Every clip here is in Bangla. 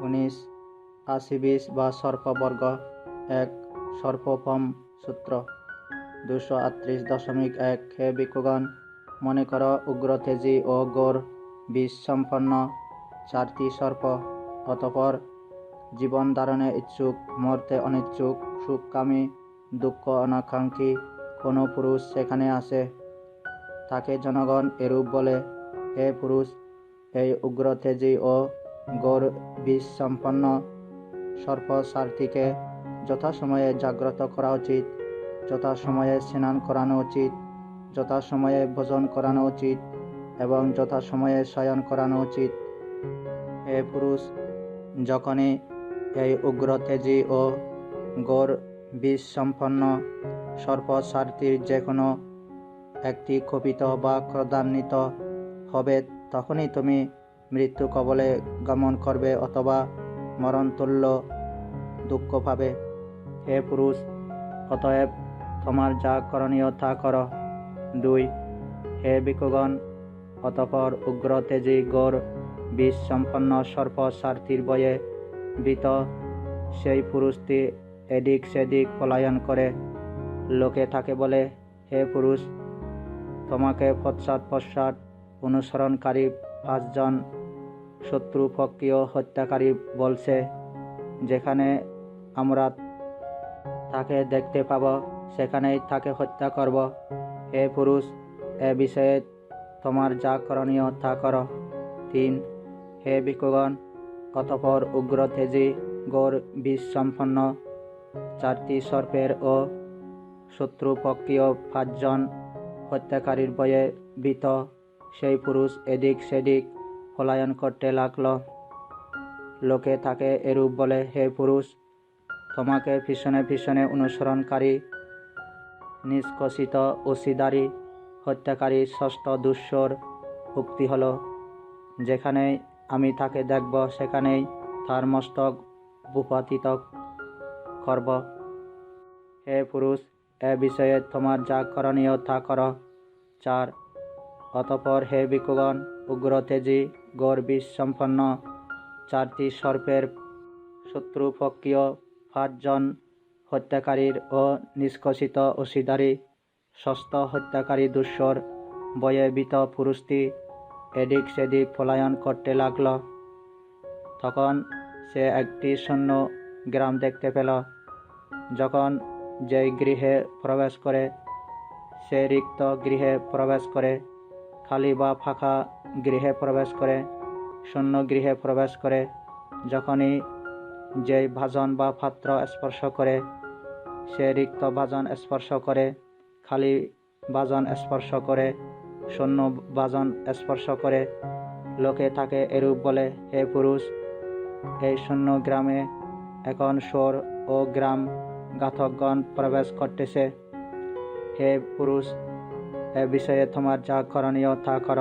19 আশিবিশ বা সর্পবর্গ 1 সর্পোপম সূত্র 238.1 হে ভিক্ষুগণ, মনে কর উগ্রতেজী ও গৌর বিষ সম্পন্ন 4টি সর্প। অতঃপর জীবন ধারণে ইচ্ছুক, মরতে অনিচ্ছুক, সুখকামী, দুঃখ অনাকাঙ্ক্ষী কোনো পুরুষ সেখানে আসে। তাকে জনগণ এরূপ বলে, হে পুরুষ, এই উগ্রতেজী ও গৌর বিষ সম্পন্ন সর্প 4টিকে যথাসময়ে জাগ্রত করা উচিত, যথাসময়ে স্নান করানো উচিত, যথাসময়ে ভোজন করানো উচিত এবং যথাসময়ে শয়ন করানো উচিত। হে পুরুষ, যখনই এই উগ্রতেজী ও গৌর বিষ সম্পন্ন সর্প 4টির যে কোনো একটি ক্ষোভিত বা ক্রোধান্বিত হবে, তখনই তুমি মৃত্যু কবলে গমন করবে অথবা মরণতুল্য দুঃখ পাবে। হে পুরুষ, অতএব তোমার যা করণীয় তা কর। 2 হে ভিক্ষুগণ, অতঃপর উগ্রতেজী গৌর বিষ সম্পন্ন সর্প 4টির ভয়ে ভীত সেই পুরুষটি এদিক সেদিক পলায়ন করে। লোকে তাকে বলে, হে পুরুষ, তোমাকে পশ্চাৎ অনুসরণকারী 5 জন শত্রুপক্ষীয় হত্যাকারী বলছে। যেখানে আমরা তাকে দেখতে পাব, সেখানেই তাকে হত্যা করব। হে পুরুষ, এ বিষয়ে তোমার যা করণীয় তা কর। 3 হে ভিক্ষুগণ, অতঃপর উগ্রতেজী গৌর বিষ সম্পন্ন 4টি সর্পের ও শত্রুপক্ষীয় 5 জন হত্যাকারীর ভয়ে ভীত সেই পুরুষ এদিক সেদিক পলায়ন করতে লাগল। লোকে তাকে এরূপ বলে, হে পুরুষ, তোমাকে পিছনে পিছনে অনুসরণকারী নিষ্কষিত অসিদারী হত্যাকারী 6ষ্ঠ দুঃসর উক্তি হল, যেখানেই আমি তাকে দেখব সেখানেই তার মস্তক ভূপাতিত করব। হে পুরুষ, এ বিষয়ে তোমার যা করণীয় তা কর। 4 অতঃপর হে ভিক্ষুগণ, উগ্রতেজী গৌর বিষ সম্পন্ন 4টি সর্পের শত্রুপক্ষীয় 5 জন হত্যাকারীর ও নিষ্কষিত অসিদারী 6ষ্ঠ হত্যাকারী দুঃসর ভয়ে ভীত পুরুষটি এদিক সেদিক পলায়ন করতে লাগল। তখন সে একটি শূন্য গ্রাম দেখতে পেল। যখন যেই গৃহে প্রবেশ করে, সে রিক্ত গৃহে প্রবেশ করে, খালি বা ফাঁকা গৃহে প্রবেশ করে, শূন্য গৃহে প্রবেশ করে, যখনই যেই ভাজন বা পাত্র স্পর্শ করে, সে রিক্ত ভাজন স্পর্শ করে, খালি ভাজন স্পর্শ করে, শূন্য ভাজন স্পর্শ করে, লোকে তাকে এরূপ বলে, হে পুরুষ, এই শূন্য গ্রামে এখন শোর ও গ্রাম ঘাতকগণ প্রবেশ করতেছে। হে পুরুষ, এ বিষয়ে তোমার যা করণীয় তা কর।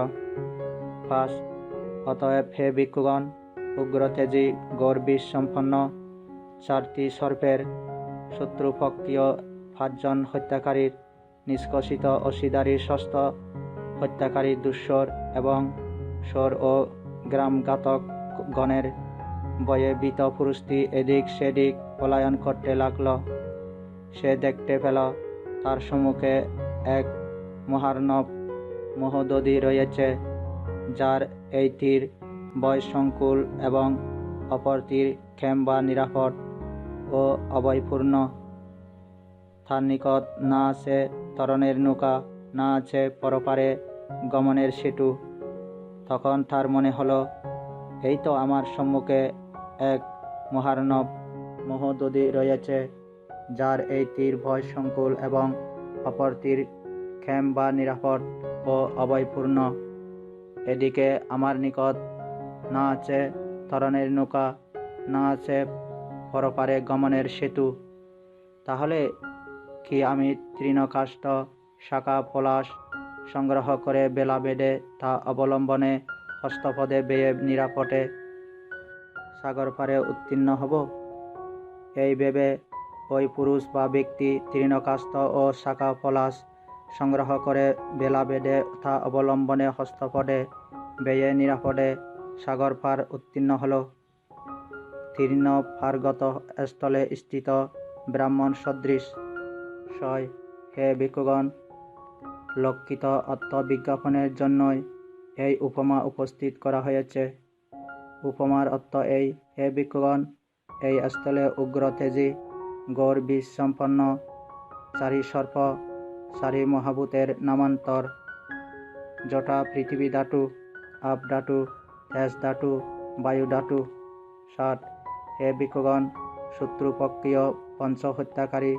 5 অতএব হে ভিক্ষুগণ, উগ্রতেজী গৌর বিষ সম্পন্ন 4টি সর্পের শত্রুপক্ষীয় 5 জন হত্যাকারীর নিষ্কষিত অসিদারী 6ষ্ঠ হত্যাকারী দুঃসর এবং শোর ও গ্রাম ঘাতক গণের ভয়ে ভীত পুরুষটি এদিক সেদিক পলায়ন করতে লাগল। সে দেখতে পেল তার সম্মুখে এক মহার্ণব মহোদধি রয়েছে, যার এইটির ভয়সংকুল এবং অপরটির ক্ষেম বা নিরাপদ ও অভয়পূর্ণ। তার নিকট না আছে তরণের নৌকা, না আছে পরপারে গমনের সেতু। তখন তার মনে হলো, এই তো আমার সম্মুখে এক মহার্ণব মহোদধি রয়েছে, যার এইটির ভয়সংকুল এবং অপরটির ক্ষেম বা নিরাপদ ও অভয়পূর্ণ। এদিকে আমার নিকট না আছে তরণের নৌকা, না আছে পরপারে গমনের সেতু। তাহলে কি আমি তৃণকাষ্ঠ, শাখা, পলাশ সংগ্রহ করে বেলা বেঁধে তা অবলম্বনে হস্তপদে বেয়ে নিরাপদে সাগর পারে উত্তীর্ণ হব? এই ভেবে ওই পুরুষ বা ব্যক্তি তৃণকাষ্ঠ ও শাখা পলাশ সংগ্রহ করে বেলা বেঁধে তা অবলম্বনে হস্তপদে বেয়ে নিরাপদে সাগর পার উত্তীর্ণ হল। তীর্ণ পার্গত স্থলে স্থিত ব্রাহ্মণ সদৃশ। 6. হে ভিক্ষুগণ, লক্ষিত আত্মবিজ্ঞাপনের জন্যই এই উপমা উপস্থিত করা হয়েছে। উপমার অর্থ এই: হে ভিক্ষুগণ, এই স্থলে উগ্র তেজী গৌর বীজ সম্পন্ন 4 সর্প, 4 মহাভূতের নামান্তর, যটা পৃথিবী ধাতু, আপ ধাতু, তেজ ধাতু, বায়ু ধাতু। 7. হে ভিক্ষুগণ, শত্রুপক্ষীয় পঞ্চ হত্যাকারী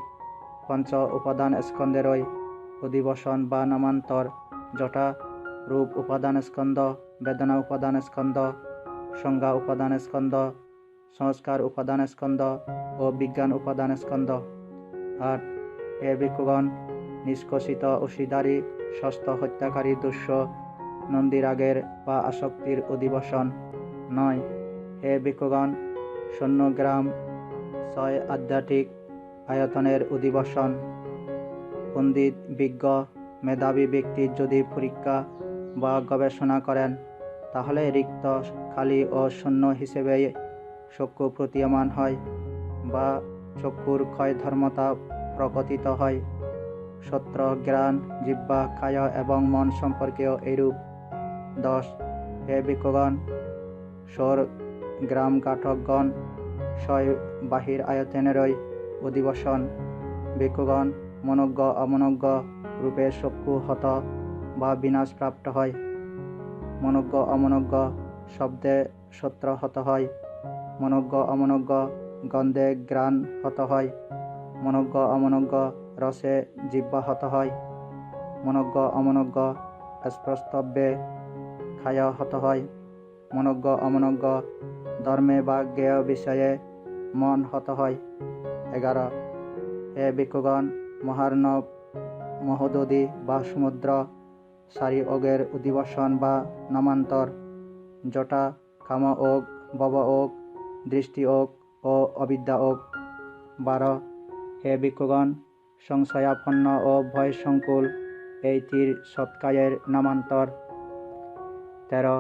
পঞ্চ উপাদান স্কন্ধেরই অধিবসন বা নামান্তর, যটা রূপ উপাদান স্কন্ধ, বেদনা উপাদান স্কন্ধ, সংজ্ঞা উপাদান স্কন্ধ, সংস্কার উপাদান স্কন্ধ ও বিজ্ঞান উপাদান স্কন্ধ। 8. হে ভিক্ষুগণ, নিষ্কষিত অসিধারী ষষ্ঠ হত্যাকারী দুষ্য নন্দীরাগের বা আসক্তির অধিবসন। 9. হে ভিক্ষুগণ, 0 গ্রাম 6 আধ্যাত্মিক আয়তনের অধিবসন। পণ্ডিত, বিজ্ঞ, মেধাবী ব্যক্তি যদি পরীক্ষা বা গবেষণা করেন, তাহলে রিক্ত, খালি ও শূন্য হিসেবে চক্ষু প্রতীয়মান হয় বা চক্ষুর ক্ষয় ধর্মতা প্রকটিত হয়। সত্র, জ্ঞান, জিহ্বা, কায় এবং মন সম্পর্কেও এইরূপ। 10. হে ভিক্ষুগণ, 100 গ্রাম ঘাতকগণ 6 বাহির আয়তনেরই অধিবসন। ভিক্ষুগণ, মনজ্ঞ অমনজ্ঞ রূপে চক্ষু হত বা বিনাশ প্রাপ্ত হয়। মনজ্ঞ অমনজ্ঞ শব্দে সত্র হত হয়। মনজ্ঞ অমনজ্ঞ গন্ধে ঘ্রাণ হত হয়। মনজ্ঞ অমনজ্ঞ রসে জিহ্বা হত হয়। মনজ্ঞ অমনজ্ঞ স্পর্শব্যে খায় হত হয়। মনজ্ঞ অমনজ্ঞ ধর্মে বা জ্ঞেয় বিষয়ে মন হত হয়। 11. হে ভিক্ষুগণ, মহার্ণব, মহোদধি বা সমুদ্র 4 ওগের অধিবসন বা নামান্তর, যটা কাম ওক, ভব ওক, দৃষ্টি ওক ও অবিদ্যা ওক। 12. হে ভিক্ষুগণ, সংশয়াপন্ন ও ভয় সংকুল এই তীর সৎকায়ের নামান্তর। 13.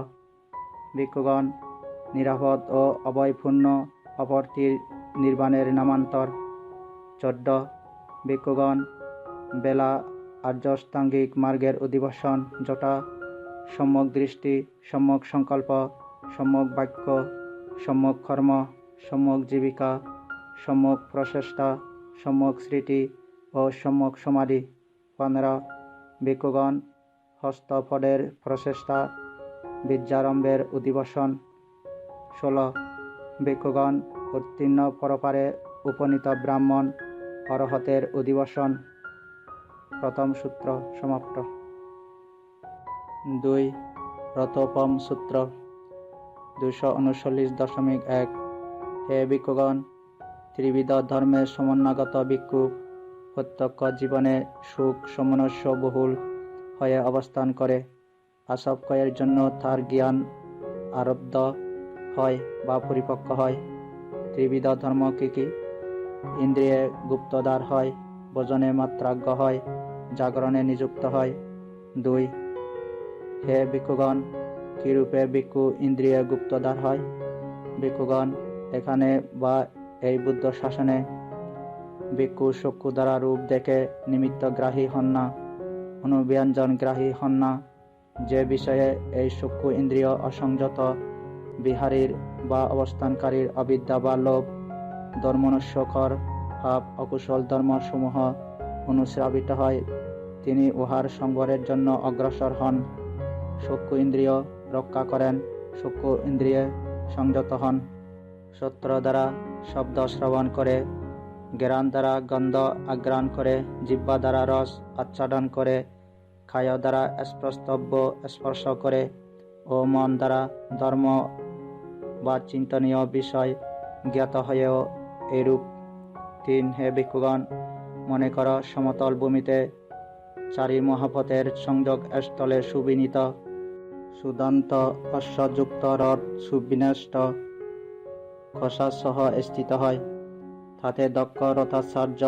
ভিক্ষুগণ, নিরাপদ ও অভয়পূর্ণ অপর তীর নির্বাণের নামান্তর। 14. ভিক্ষুগণ, বেলা আর্যাষ্টাঙ্গিক মার্গের অধিবসন, যটা সম্যক দৃষ্টি, সম্যক সংকল্প, সম্যক বাক্য, সম্যক কর্ম, সম্যক জীবিকা, সম্যক প্রচেষ্টা, সম্যক স্মৃতি ও সম্যক সমাধি। 15. ভিক্ষুগণ, হস্তপদের প্রচেষ্টা বিদ্যারম্ভের অধিবসন। 16. ভিক্ষুগণ, উত্তীর্ণ পরপারে উপনীত ব্রাহ্মণ অরহতের অধিবসন। প্রথম সূত্র সমাপ্ত। 2. রথোপম সূত্র 239.1। হে ভিক্ষুগণ, ত্রিবিধ ধর্মের সমন্বয়গত ভিক্ষু প্রত্যক্ষ জীবনে সুখ সমনস্য বহুল হয়ে অবস্থান করে। আসবক্ষয়ের জন্য তার জ্ঞান আরব্ধ হয় বা পরিপক্ক হয়। ত্রিবিধ ধর্ম কি কি? ইন্দ্রিয়ে গুপ্তদ্বার হয়, ভোজনে মাত্রাজ্ঞ হয়, জাগরণে নিযুক্ত হয়। 2. হে ভিক্ষুগণ, কিরূপে ভিক্ষু ইন্দ্রিয়ে গুপ্তদ্বার হয়? ভিক্ষুগণ, এখানে বা এই বুদ্ধ শাসনে ভিক্ষু চক্ষু দ্বারা রূপ দেখে নিমিত্তগ্রাহী হন না, অনুব্যঞ্জনগ্রাহী হন না। যে বিষয়ে এই চক্ষু ইন্দ্রিয় অসংযত বিহারীর বা অবস্থানকারীর অবিদ্যা বা লোভ ধর্মনস্যকর ভাব অকুশল ধর্মসমূহ অনুশ্রাবিত হয়, তিনি উহার সংবরের জন্য অগ্রসর হন। চক্ষু ইন্দ্রিয় রক্ষা করেন, চক্ষু ইন্দ্রিয়ে সংযত হন। শ্রোত্র দ্বারা শব্দ শ্রবণ করে, ঘ্রাণ দ্বারা গন্ধ আঘ্রাণ করে, জিহ্বা দ্বারা রস আচ্ছাদন করে, কায় দ্বারা স্পর্শব্য স্পর্শ করে ও মন দ্বারা ধর্ম বা চিন্তনীয় বিষয় জ্ঞাত হয়েও এরূপ। 3. হে ভিক্ষুগণ, মনে কর সমতল ভূমিতে 4 মহাপথের সংযোগ স্থলে সুবিনীত সুদান্ত অশ্বযুক্ত রথ সুবিন্যস্ত খোসাসহ স্থিত হয়। তাতে দক্ষ রথাচার্য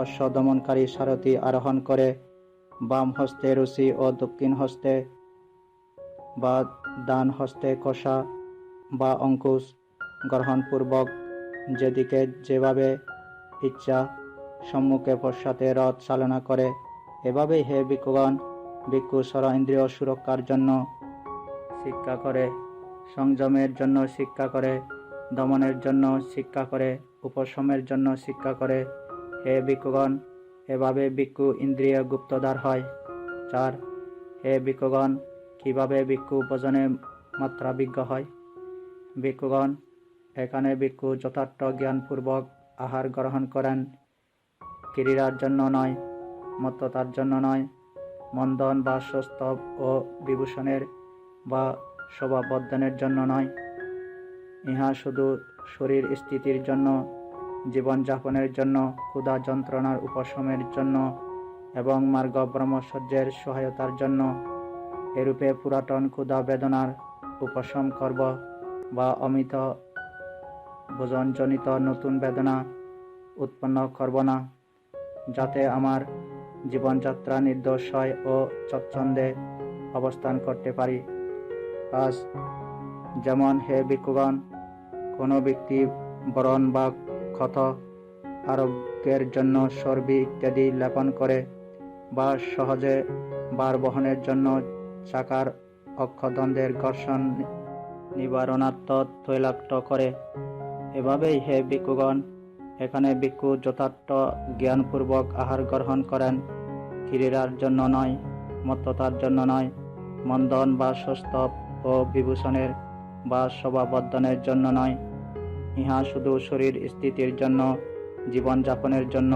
অশ্বদমনকারী সারথি আরোহণ করে, বাম হস্তে রুচি ও দক্ষিণ হস্তে বা ডান হস্তে কোষা বা অঙ্কুশ গ্রহণপূর্বক যেদিকে যেভাবে ইচ্ছা সম্মুখে পশ্চাতে রথ চালনা করে, এভাবেই হে ভিক্ষুগণ, ভিক্ষু সর ইন্দ্রিয় সুরক্ষার জন্য শিক্ষা করে, সংযমের জন্য শিক্ষা করে, দমনের জন্য শিক্ষা করে, উপশমের জন্য শিক্ষা করে। হে ভিক্ষুগণ, এভাবে ভিক্ষু ইন্দ্রিয় গুপ্তদ্বার হয়। 4. হে ভিক্ষুগণ, কিভাবে ভিক্ষু ভোজনে মাত্রাবিজ্ঞ হয়? ভিক্ষুগণ, এখানে ভিক্ষু যথার্থ জ্ঞানপূর্বক আহার গ্রহণ করেন, ক্রীড়ার জন্য নয়, মত্ততার জন্য নয়, মন্দন বা সৌষ্ঠব ও বিভূষণের বা শোভাবর্ধনের জন্য নয়। ইহা শুধু শরীর স্থিতির জন্য, জীবনযাপনের জন্য, ক্ষুধা যন্ত্রণার উপশমের জন্য এবং মার্গ ব্রহ্মচর্যের সহায়তার জন্য। এরূপে পুরাতন ক্ষুধা বেদনার উপশম করব বা অমিত ভোজনজনিত নতুন বেদনা উৎপন্ন করব না, যাতে আমার জীবনযাত্রা নির্দোষ হয় ও স্বচ্ছন্দে অবস্থান করতে পারি। 5. যেমন হে ভিক্ষুগণ, কোনো ব্যক্তি ব্রণ বা ক্ষত আরোগ্যের জন্য চর্বি ইত্যাদি লেপন করে বা সহজে ভার বহনের জন্য চাকার অক্ষদণ্ডের ঘর্ষণ নিবারণার্থ তৈলাক্ত করে, এভাবেই হে ভিক্ষুগণ, এখানে ভিক্ষু যথার্থ জ্ঞানপূর্বক আহার গ্রহণ করেন, ক্রীড়ার জন্য নয়, মত্ততার জন্য নয়, মন্দন বা সৌষ্ঠব ও বিভূষণের বা শোভাবর্ধনের জন্য নয়। ইহা শুধু শরীর স্থিতির জন্য, জীবনযাপনের জন্য,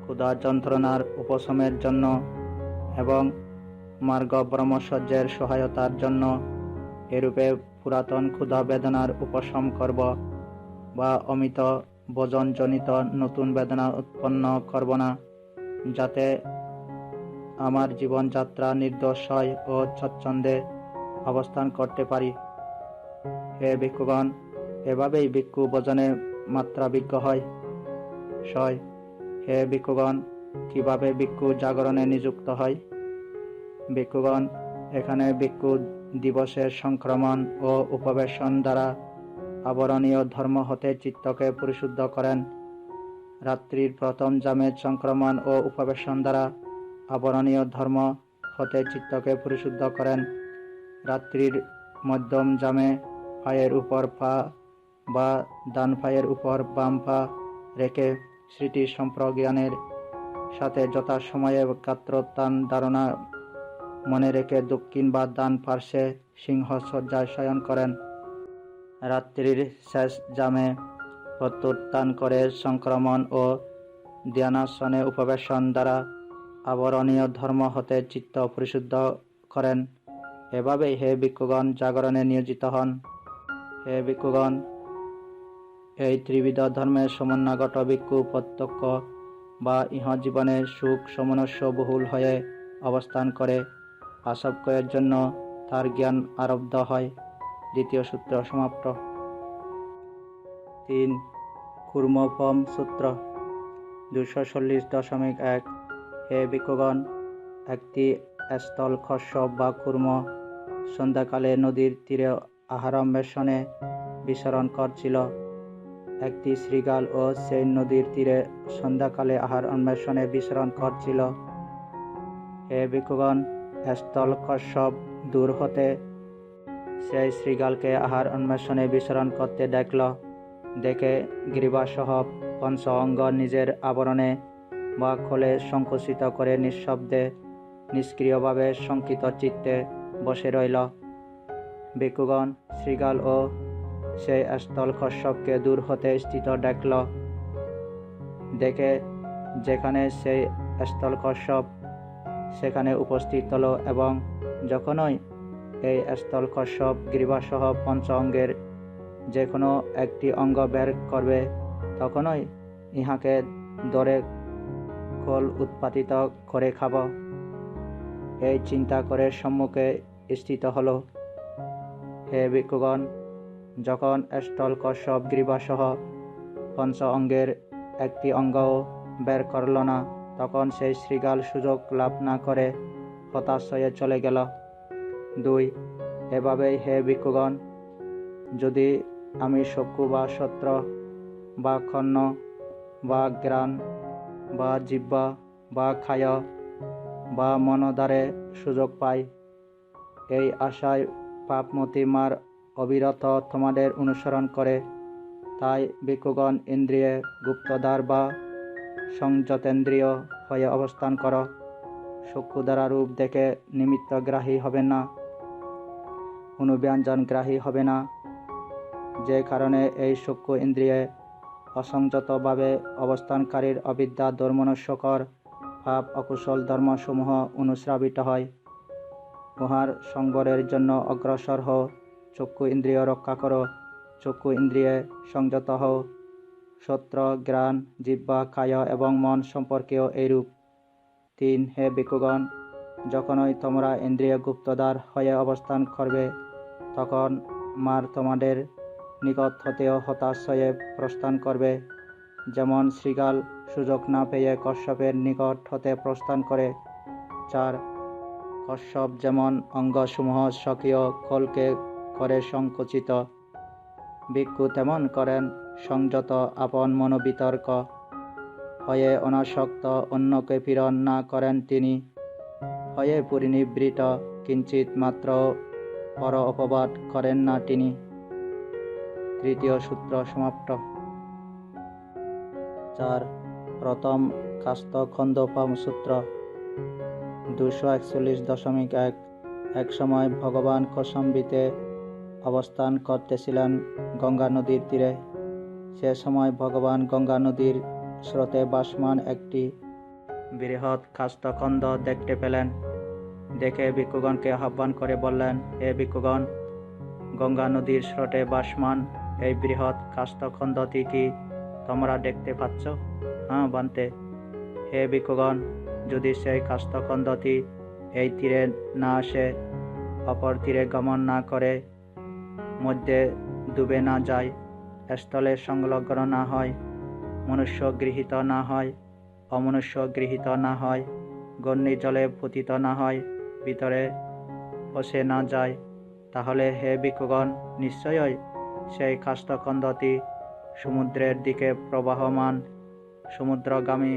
ক্ষুধা যন্ত্রণার উপশমের জন্য এবং মার্গ ব্রহ্মচর্যের সহায়তার জন্য। এরূপে পুরাতন ক্ষুধা বেদনার উপশম করব বা অমিত ভোজনজনিত নতুন বেদনা উৎপন্ন করব না, যাতে আমার জীবনযাত্রা নির্দোষ হয় ও স্বচ্ছন্দে অবস্থান করতে পারি। হে ভিক্ষুগণ, এভাবেই ভিক্ষু ভোজনে মাত্রাবিজ্ঞ হয়। 6. হে ভিক্ষুগণ, কিভাবে ভিক্ষু জাগরণে নিযুক্ত হয়? ভিক্ষুগণ, এখানে ভিক্ষু দিবসের সংক্রমণ ও উপবেশন দ্বারা আবরণীয় ধর্ম হতে চিত্তকে পরিশুদ্ধ করেন। রাত্রির প্রথম জামের সংক্রমণ ও উপবেশন দ্বারা আবরণীয় ধর্ম হতে চিত্তকে পরিশুদ্ধ করেন। রাত্রির মধ্যম জামে পায়ের উপর পা বা ডান পায়ের উপর বাম পা রেখে স্মৃতি সম্প্রজ্ঞানের সাথে যথাসময়ে গাত্রোত্থান ধারণা মনে রেখে দক্ষিণ বা ডান পার্শ্বে সিংহসজ্জায় শয়ন করেন। রাত্রির শেষ জামে প্রত্যুত্থান করে সংক্রমণ ও ধ্যানাসনে উপবেশন দ্বারা আবরণীয় ধর্ম হতে চিত্ত পরিশুদ্ধ করেন। এভাবেই হে ভিক্ষুগণ জাগরণে নিয়োজিত হন। হে ভিক্ষুগণ, এই ত্রিবিধ ধর্মের সমন্বয়গত ভিক্ষু প্রত্যক্ষ বা ইহজীবনে সুখ সমনস্য বহুল হয়ে অবস্থান করে আসক্তের জন্য তার জ্ঞান আরব্ধ হয়। দ্বিতীয় সূত্র সমাপ্ত। 3. কুর্মোপম সূত্র 240.1। হে ভিক্ষুগণ, একটি স্থল কশ্যপ বা কুর্ম সন্ধ্যাকালে নদীর তীরে আহারান্বেষণে বিচরণ করছিল। একটি শৃগাল ও সেই নদীর তীরে সন্ধ্যাকালে আহার অন্বেষণে বিচরণ করছিল। হে ভিক্ষুগণ, স্থল কশ্যপ দূর হতে সেই শৃগালকে আহার অন্বেষণে বিচরণ করতে দেখল। দেখে গ্রীবাসহ পঞ্চ অঙ্গ নিজের আবরণে বা খোলে সংকুচিত করে নিঃশব্দে নিষ্ক্রিয়ভাবে শঙ্কিত চিত্তে বসে রইল। ভিক্ষুগণ, শৃগাল ও সেই স্থল কশ্যপকে দূর হতে স্থিত দেখল। দেখে যেখানে সেই স্থল কশ্যপ সেখানে উপস্থিত হল এবং যখনই এই স্থল কশ্যপ গ্রীবাসহ পঞ্চ অঙ্গের যে কোনো একটি অঙ্গ বের করবে, তখনই ইহাকে ধরে খোল উৎপাদিত করে খাব, এই চিন্তা করে সম্মুখে স্থিত হল। হে ভিক্ষুগণ, যখন স্থল কশ্যপ গ্রীবাসহ পঞ্চ অঙ্গের একটি অঙ্গও বের করল না, তখন সেই শৃগাল সুযোগ লাভ না করে হতাশ হয়ে চলে গেল। 2. এভাবেই হে ভিক্ষুগণ, যদি আমি চক্ষু বা শ্রোত্র বা কর্ণ বা ঘ্রাণ বা জিহ্বা বা খায় বা মন দ্বারে সুযোগ পায়। এই আশায় পাপমতী মার অবিরত তোমাদের অনুসরণ করে। তাই ভিক্ষুগণ ইন্দ্রিয়ে গুপ্তদ্বার বা সংযতেন্দ্রিয় হয়ে অবস্থান কর। চক্ষু দ্বারা রূপ দেখে নিমিত্তগ্রাহী হবে না, অনুব্যঞ্জনগ্রাহী হবে না, যে কারণে এই চক্ষু ইন্দ্রিয়ে অসংযতভাবে অবস্থানকারীর অবিদ্যা দুর্মনস্যকর পাপ অকুশল ধর্মসমূহ অনুশ্রাবিত হয়। উহার সংবরের জন্য অগ্রসর হও, চক্ষু ইন্দ্রিয় রক্ষা করো, চক্ষু ইন্দ্রিয়ে সংযত হও। শ্রোত্র, ঘ্রাণ, জিহ্বা, কায় এবং মন সম্পর্কেও এইরূপ। 3. হে ভিক্ষুগণ, যখনই তোমরা ইন্দ্রিয় গুপ্তদ্বার হয়ে অবস্থান করবে, তখন মার তোমাদের নিকট হতেও হতাশ হয়ে প্রস্থান করবে, যেমন শৃগাল সুযোগ না পেয়ে কশ্যপের নিকট হতে প্রস্থান করে। 4. কশ্যপ যেমন অঙ্গসমূহ স্বকীয় কলকে করে সংকুচিত, ভিক্ষু তেমন করেন সংযত আপন মনোবিতর্ক হয়ে অনাসক্ত, অন্যকে পীড়ন না করেন তিনি, হয়ে পরিনিবৃত, কিঞ্চিত মাত্র পর অপবাদ করেন না তিনি। 3য় সূত্র সমাপ্ত। 4. প্রথম কাষ্ঠখণ্ডোপম সূত্র 241.1। এক সময় ভগবান কৌশাম্বীতে অবস্থান করতেছিলেন গঙ্গা নদীর তীরে। সে সময় ভগবান গঙ্গা নদীর স্রোতে ভাসমান একটি বৃহৎ কাষ্ঠখণ্ড দেখতে পেলেন। দেখে ভিক্ষুগণকে আহ্বান করে বললেন, হে ভিক্ষুগণ, গঙ্গা নদীর স্রোতে ভাসমান এই বৃহৎ কাষ্ঠখণ্ডটি কি তোমরা দেখতে পাচ্ছ? হ্যাঁ বান্তে। হে ভিক্ষুগণ, যদি সেই কাষ্ঠখণ্ডটি এই তীরে না আসে, অপর তীরে গমন না করে, মধ্যে ডুবে না যায়, স্থলে সংলগ্ন না হয়, মনুষ্য গৃহীত না হয়, অমনুষ্য গৃহীত না হয়, গণ্যি জলে পতিত না হয়, ভিতরে ফসে না যায়, তাহলে হে ভিক্ষুগণ, নিশ্চয়ই সেই কাষ্ঠখণ্ডটি সমুদ্রের দিকে প্রবাহমান, সমুদ্রগামী,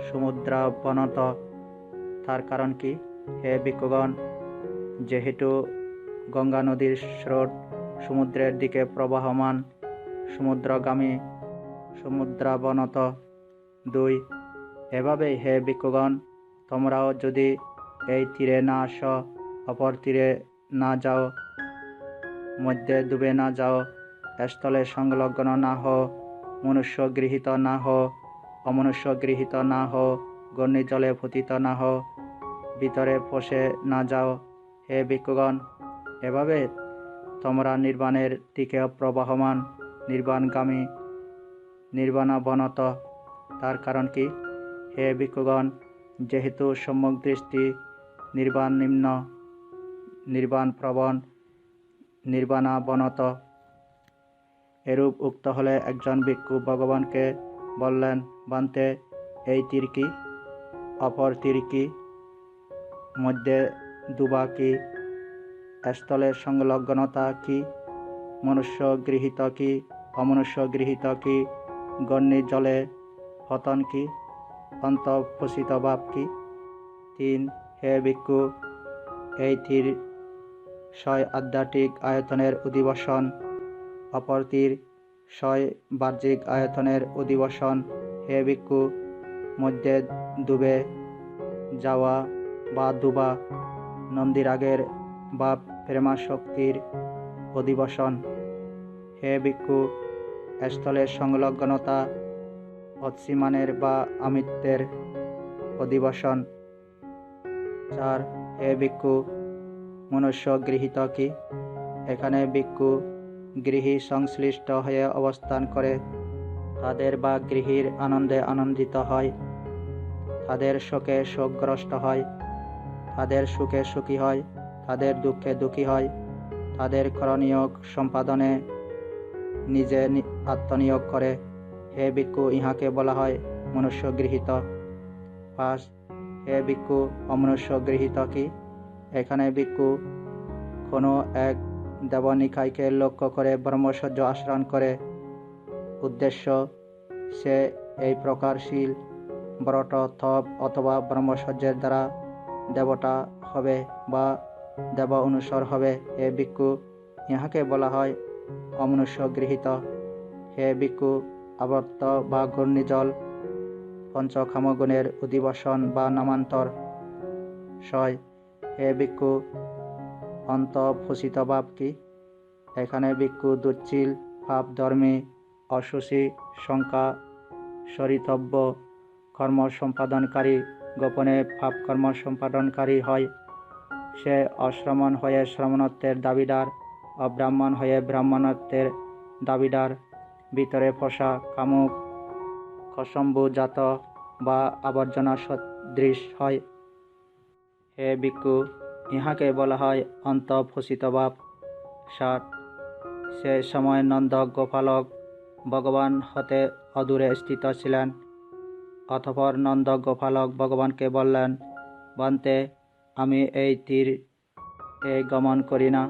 সমুদ্রাবনত। তার কারণ কি? হে ভিক্ষুগণ, যেহেতু গঙ্গা নদীর স্রোত সমুদ্রের দিকে প্রবাহমান, সমুদ্রগামী, সমুদ্রাবনত। 2. এভাবেই হে ভিক্ষুগণ, তোমরাও যদি এই তীরে না আস, অপর তীরে না যাও, মধ্যে ডুবে না যাও, স্থলে সংলগ্ন না হও, মনুষ্য গৃহীত না হও, অমনুষ্য গৃহীত না হও, গণ্যি জলে পতিত না হও, ভিতরে ফসে না যাও, হে ভিক্ষুগণ, এভাবে তোমরা নির্বাণের দিকে প্রবাহমান, নির্বাণগামী, নির্বাণাবনত। তার কারণ কি? হে ভিক্ষুগণ, যেহেতু সম্যক দৃষ্টি নির্বাণ নিম্ন, নির্বাণ প্রবণ, নির্বাণাবনত। এরূপ উক্ত হলে একজন ভিক্ষু ভগবানকে বললেন, বান্তে, এই তীর কি? অপর তীর কি? মধ্যে ডুবা কি? স্থলের সংলগ্নতা কি? মনুষ্য গৃহীত কি? অমনুষ্য গৃহীত কি? গণ্যি জলে পতন কি? অন্তঃপোষিত ভাব কি? 3. হে ভিক্ষু, এই তীর ছয় আধ্যাত্মিক আয়তনের অধিবাসন, অপর তীর ছয় বাহ্যিক আয়তনের অধিবাসন। হে ভিক্ষু, মধ্যে ডুবে যাওয়া বা ডুবা নন্দীরাগের বা প্রেমাসক্তির অধিবাসন। হে ভিক্ষু, স্থলের সংলগ্নতা অসীমানের বা আমিত্বের অধিবাসন। 4. হে ভিক্ষু, মনুষ্য গৃহীত কি? এখানে ভিক্ষু গৃহী সংশ্লিষ্ট হয়ে অবস্থান করে, তাদের বা গৃহীর আনন্দে আনন্দিত হয়, তাদের শোকে শোকগ্রস্ত হয়, তাদের সুখে সুখী হয়, তাদের দুঃখে দুঃখী হয়, তাদের করণীয় সম্পাদনে নিজে আত্মনিয়োগ করে। হে ভিক্ষু, ইহাকে বলা হয় মনুষ্য গৃহীত। 5. হে ভিক্ষু, অমনুষ্য গৃহীত কি? এখানে ভিক্ষু কোনো এক দেবনিকায়কে লক্ষ্য করে ব্রহ্মচর্য আচরণ করে, উদ্দেশ্য সে এই প্রকারশীল ব্রত তপ অথবা ব্রহ্মচর্যের দ্বারা দেবতা হবে বা দেব অনুসর হবে। হে ভিক্ষু, ইহাকে বলা হয় অমনুষ্য গৃহীত। হে ভিক্ষু, আবর্ত বা ঘূর্ণিজল পঞ্চকামগুণের অধিবাসন বা নামান্তর। 6 হে ভিক্ষু, অন্তঃফুসিত ভাব কি? এখানে ভিক্ষু দুচ্ছিল, পাপধর্মী, অশুচি, শঙ্কা, সরিতব্য কর্ম সম্পাদনকারী, গোপনে পাপ কর্ম সম্পাদনকারী হয়। সে অশ্রমণ হয়ে শ্রমণত্বের দাবিদার, অব্রাহ্মণ হয়ে ব্রাহ্মণত্বের দাবিদার, ভিতরে ফসা, কামুক, কসম্বুজাত বা আবর্জনা সদৃশ হয়। হে ভিক্ষু, ইহাকে বলা হয় অন্তঃফুসিত ভাব। 7 সে সময় নন্দ গোপালক ভগবান হতে অদূরে স্থিত ছিলেন। অতঃপর নন্দ গোপালক ভগবানকে বললেন, বান্তে, আমি এই তীর এ গমন করি না,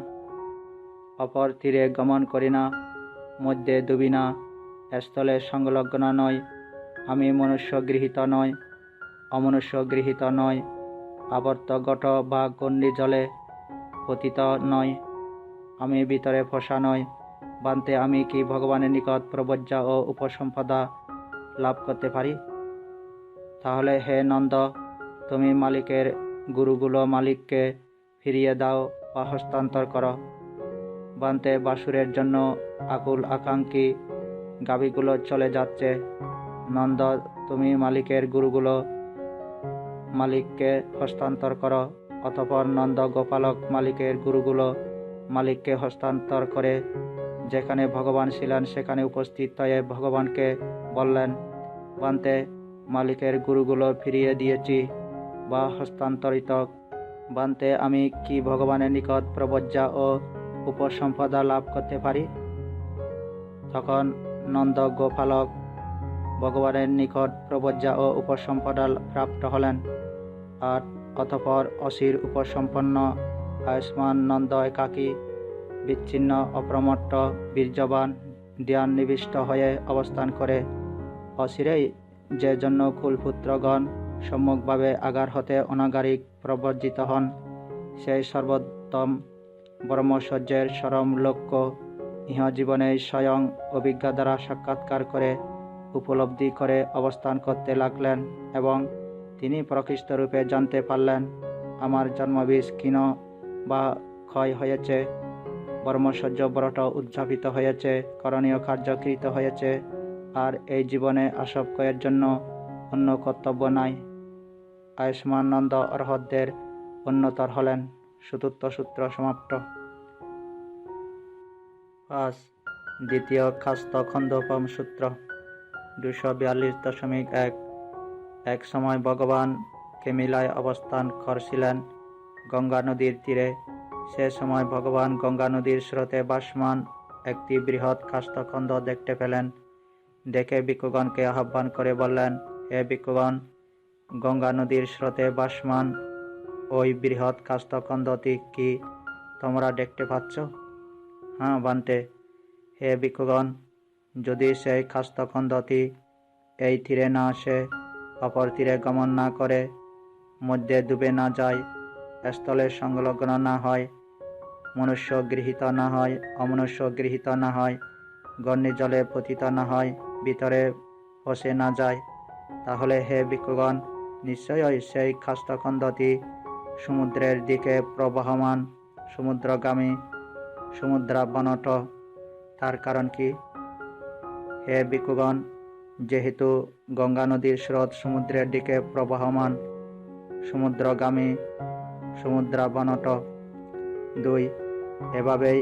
অপর তীরে গমন করি না, মধ্যে ডুবি না, স্থলে সংলগ্ন নয়, আমি মনুষ্য গৃহীত নয়, অমনুষ্য গৃহীত নয়, আবর্ত ঘট বা গণ্ডি জলে পতিত নয়, আমি ভিতরে ফসা নয়। বান্তে, আমি কি ভগবানের নিকট প্রব্রজ্জা ও উপসম্পদা লাভ করতে পারি? তাহলে হে নন্দ, তুমি মালিকের গুরুগুলো মালিককে ফিরিয়ে দাও বা হস্তান্তর করো। বান্তে, বাসুরের জন্য আকুল আকাঙ্ক্ষী গাভীগুলো চলে যাচ্ছে। নন্দ, তুমি মালিকের গুরুগুলো মালিককে হস্তান্তর করো। অতঃপর নন্দ গোপালক মালিকের গুরুগুলো মালিককে হস্তান্তর করে যেখানে ভগবান ছিলেন সেখানে উপস্থিত হয়ে ভগবানকে বললেন, বান্তে, মালিকের গুরুগুলো ফিরিয়ে দিয়েছি বা হস্তান্তরিত। বান্তে, আমি কি ভগবানের নিকট প্রব্রজ্জা ও উপসম্পদা লাভ করতে পারি? তখন নন্দ গোপালক ভগবানের নিকট প্রব্রজ্জা ও উপসম্পদা প্রাপ্ত হলেন। আর অতঃপর অসির উপসম্পন্ন আয়ুষ্মান নন্দ একাকী, বিচ্ছিন্ন, অপ্রমত্ত, বীর্যবান, ধ্যান নিবিষ্ট হয়ে অবস্থান করে। অসিরেই যে জন্য কুলপুত্রগণ সম্মুখভাবে আগার হতে অনাগারিক প্রবর্জিত হন, সেই সর্বোত্তম ব্রহ্মচর্যের চরম লক্ষ্য ইহজীবনে স্বয়ং অভিজ্ঞতা দ্বারা সাক্ষাৎকার করে উপলব্ধি করে অবস্থান করতে লাগলেন এবং তিনি প্রকৃষ্ট রূপে জানতে পারলেন, আমার জন্মবীজ ক্ষীণ বা ক্ষয় হয়েছে, ব্রহ্মচর্য ব্রত উদযাপিত হয়েছে, করণীয় কার্যকৃত হয়েছে, আর এই জীবনে আসক্তের জন্য অন্য কর্তব্য নাই। আয়ুষ্মান নন্দ অর্হতদের অন্যতর হলেন। চতুর্থ সূত্র সমাপ্ত। 5 দ্বিতীয় খাস্ত খন্দোপম সূত্র 242.1 এক সময় ভগবান কেমিলায় অবস্থান করছিলেন গঙ্গা নদীর তীরে। সে সময় ভগবান গঙ্গা নদীর স্রোতে ভাসমান একটি বৃহৎ কাষ্ঠখণ্ড দেখতে পেলেন। দেখে ভিক্ষুগণকে আহ্বান করে বললেন, হে ভিক্ষুগণ, গঙ্গা নদীর স্রোতে ভাসমান ওই বৃহৎ কাষ্ঠখণ্ডটি কি তোমরা দেখতে পাচ্ছ? হ্যাঁ বান্তে। হে ভিক্ষুগণ, যদি সেই কাষ্ঠখণ্ডটি এই তীরে না আসে, অপর তীরে গমন না করে, মধ্যে ডুবে না যায়, স্থলে সংলগ্ন না হয়, মনুষ্য গৃহীত না হয়, অমনুষ্য গৃহীত না হয়, গণ্ডি জলে পতিত না হয়, ভিতরে ফসে না যায়, তাহলে হে ভিক্ষুগণ, নিশ্চয়ই সেই কাষ্ঠখণ্ডটি সমুদ্রের দিকে প্রবাহমান, সমুদ্রগামী, সমুদ্রাবনত। তার কারণ কি? হে ভিক্ষুগণ, যেহেতু গঙ্গা নদীর স্রোত সমুদ্রের দিকে প্রবাহমান, সমুদ্রগামী, সমুদ্রাবনত। 2 এভাবেই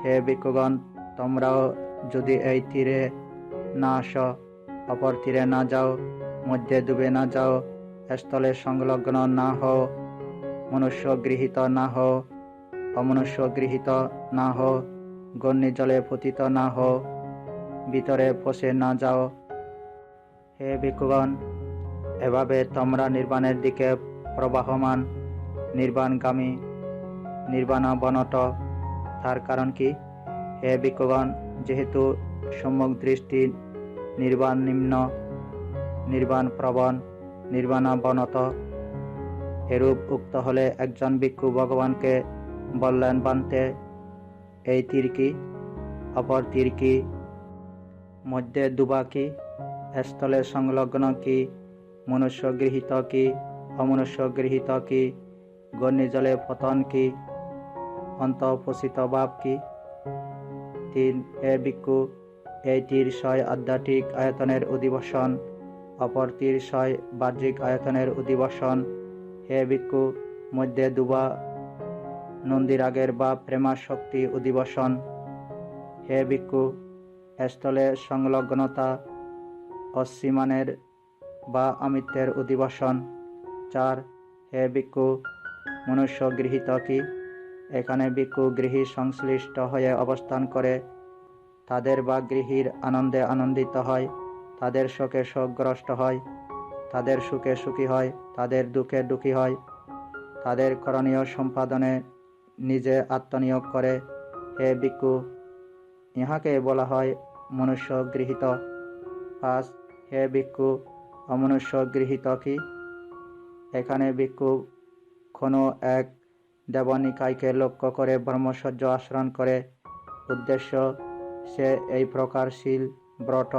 হে ভিক্ষুগণ, তোমরাও যদি এই তীরে না আসো, অপর তীরে না যাও, মধ্যে ডুবে না যাও, স্থলে সংলগ্ন না হও, মনুষ্য গৃহীত না হও, অমনুষ্য গৃহীত না হও, গণ্ডি জলে পতিত না হও, ভিতরে ফসে না যাও, হে ভিক্ষুগণ, এভাবে তোমরা নির্বাণের দিকে প্রবাহমান, নির্বাণগামী, নির্বাণাবনত। তার কারণ কি? হে ভিক্ষুগণ, যেহেতু সম্যক দৃষ্টি, নির্বাণ নিম্ন, নির্বাণ প্রবণ, নির্বাণাবনত। এরূপ উক্ত হলে একজন ভিক্ষু ভগবানকে বললেন, বান্তে, এই তীর কি? অপর তীর কি? মধ্যে দুবা কি? স্থলে সংলগ্ন কি? মনুষ্য গৃহীত কি? অমনুষ্য গৃহীত কি? ঘূর্ণিজলে পতন কি? অন্তঃপোষিত ভাব কি? 3. হে ভিক্ষু, এই তীর 6 আধ্যাত্মিক আয়তনের অধিবেশন, অপর তীর 6 বাহ্যিক আয়তনের অধিবেশন। হে ভিক্ষু, মধ্যে দুবা নন্দীরাগের বা প্রেমাশক্তি অধিবেশন। হে ভিক্ষু, স্থলে সংলগ্নতা অসীমানের বা অমিত্বের অধিবেশন। 4. হে ভিক্ষু, মনুষ্য গৃহীত কি? এখানে ভিক্ষু গৃহী সংশ্লিষ্ট হয়ে অবস্থান করে, তাদের বা গৃহীর আনন্দে আনন্দিত হয়, তাদের শোকে শোকগ্রস্ত হয়, তাদের সুখে সুখী হয়, তাদের দুঃখে দুঃখী হয়, তাদের করণীয় সম্পাদনে নিজে আত্মনিয়োগ করে। হে ভিক্ষু, ইহাকে বলা হয় মনুষ্য গৃহীত। 5. হে ভিক্ষু, অমনুষ্য গৃহীত কি? এখানে ভিক্ষু কোনো এক দেবনিকায়কে লক্ষ্য করে ব্রহ্মচর্য আচরণ করে। উদ্দেশ্য, সে এই প্রকার শীল, ব্রত,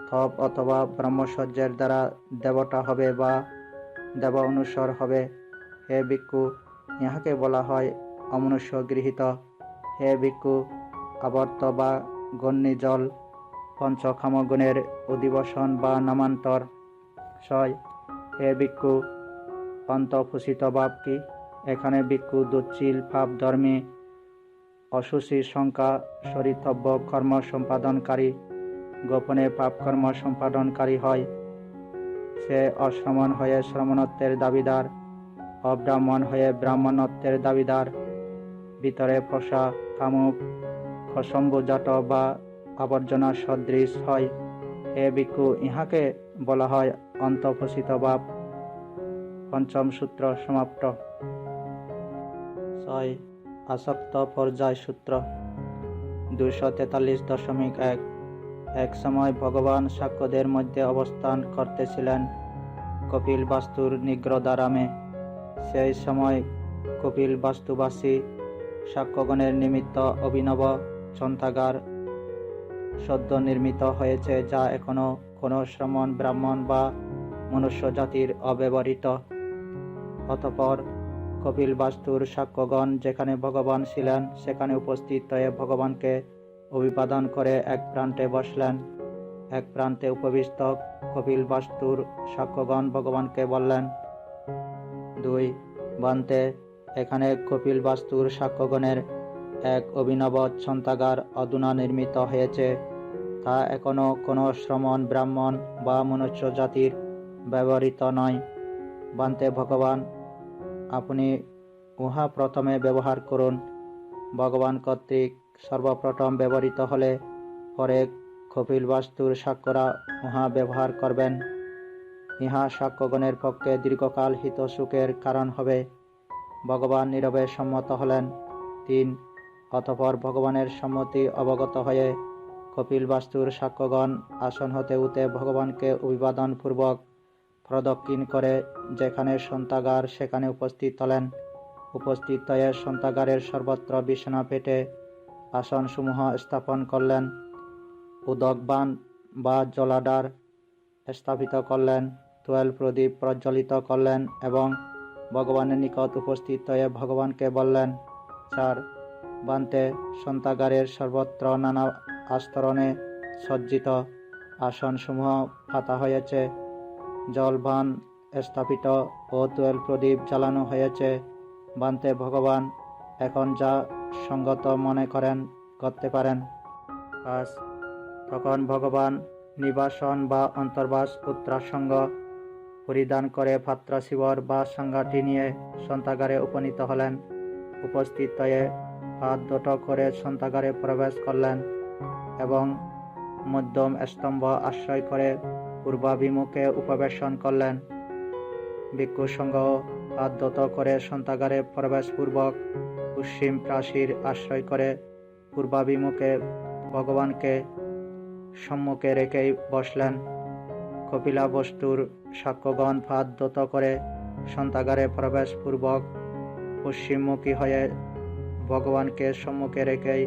তপ অথবা ব্রহ্মচর্যের দ্বারা দেবতা হবে বা দেব অনুসর হবে। হে ভিক্ষু, ইহাকে বলা হয় অমনুষ্য গৃহীত। হে ভিক্ষু, আবর্ত বা ঘূর্ণিজল পঞ্চকামগুণের অধিবেশন বা নামান্তর। 6. হে ভিক্ষু, অন্তঃপোষিত ভাব কি? এখানে ভিক্ষু দুচ্ছিল পাপধর্মী, অশুচি সংখ্যা সরিতব্য কর্ম সম্পাদনকারী, গোপনে পাপকর্ম সম্পাদনকারী হয়। সে অশ্রমণ হয়ে শ্রমণত্বের দাবিদার, অব্রাহ্মণ হয়ে ব্রাহ্মণত্বের দাবিদার, ভিতরে পোষা, কামুক, খসম্বুজাত বা আবর্জনা সদৃশ হয়। হে ভিক্ষু, ইহাকে বলা হয় অন্তঃপোষিত ভাব। পঞ্চম সূত্র সমাপ্ত। 6. আসক্ত পর্যায় সূত্র 243.1। এক সময় ভগবান শাক্যদের মধ্যে অবস্থান করতেছিলেন কপিলবাস্তুর নিগ্রোধারামে। সেই সময় কপিলবাস্তুবাসী শাক্যগণের নিমিত্ত অভিনব গ্রন্থাগার সদ্য নির্মিত হয়েছে, যা এখনো কোনো শ্রমণ, ব্রাহ্মণ বা মনুষ্য জাতির অব্যবহৃত। অতঃপর কপিলবাস্তুর শাক্যগণ যেখানে ভগবান ছিলেন সেখানে উপস্থিত হয়ে ভগবানকে অভিবাদন করে এক প্রান্তে বসলেন। এক প্রান্তে উপবিষ্ট কপিলবাস্তুর শাক্যগণ ভগবানকে বললেন, 2. বান্তে, এখানে কপিলবাস্তুর শাক্যগণের এক অভিনব গ্রন্থাগার অধুনা নির্মিত হয়েছে, তা এখনো কোনো শ্রমণ, ব্রাহ্মণ বা মনুষ্য জাতির ব্যবহৃত নয়। বান্তে ভগবান, আপনি উহা প্রথমে ব্যবহার করুন। ভগবান কর্তৃক সর্বপ্রথম ব্যবহৃত হলে পরে কপিলবাস্তুর শাক্যরা উহা ব্যবহার করবেন। ইহা শাক্যগণের পক্ষে দীর্ঘকাল হিত সুখের কারণ হবে। ভগবান নীরবে সম্মত হলেন। 3. অতঃপর ভগবানের সম্মতি অবগত হয়ে কপিলবাস্তুর শাক্যগণ আসন হতে উঠে ভগবানকে অভিবাদন পূর্বক প্রদক্ষিণ করে যেখানে গ্রন্থাগার সেখানে উপস্থিত হলেন। উপস্থিত হয়ে গ্রন্থাগারের সর্বত্র বিছানা পেতে আসনসমূহ স্থাপন করলেন, উদকবান বা জলাধার স্থাপিত করলেন, তোয়েল প্রদীপ প্রজ্বলিত করলেন এবং ভগবানের নিকট উপস্থিত হয়ে ভগবানকে বললেন। 4. বান্তে, গ্রন্থাগারের সর্বত্র নানা আস্তরণে সজ্জিত আসনসমূহ পাতা হয়েছে, জলবান স্থাপিত ও তোয়েল প্রদীপ জ্বালানো হয়েছে। বান্তে ভগবান এখন যা সঙ্গত মনে করেন করতে পারেন। 5. তখন ভগবান নিবাসন বা অন্তর্বাস পুত্রাসঙ্গ পরিধান করে পাত্রাশিবর বা সংজ্ঞাটি নিয়ে গ্রন্থাগারে উপনীত হলেন। উপস্থিত হয়ে হাত দুটো করে গ্রন্থাগারে প্রবেশ করলেন এবং মধ্যম স্তম্ভ আশ্রয় করে পূর্বাভিমুখে উপবেশন করলেন। ভিক্ষু সংঘ হাত দুটো করে গ্রন্থাগারে প্রবেশপূর্বক পশ্চিম প্রাচীর আশ্রয় করে পূর্বাভিমুখে ভগবানকে সম্মুখে রেখেই বসলেন। কপিলা বস্তুর সাক্ষ্যগণ পাদত করে সন্তাগারে প্রবেশপূর্বক পশ্চিমমুখী হয়ে ভগবানকে সম্মুখে রেখেই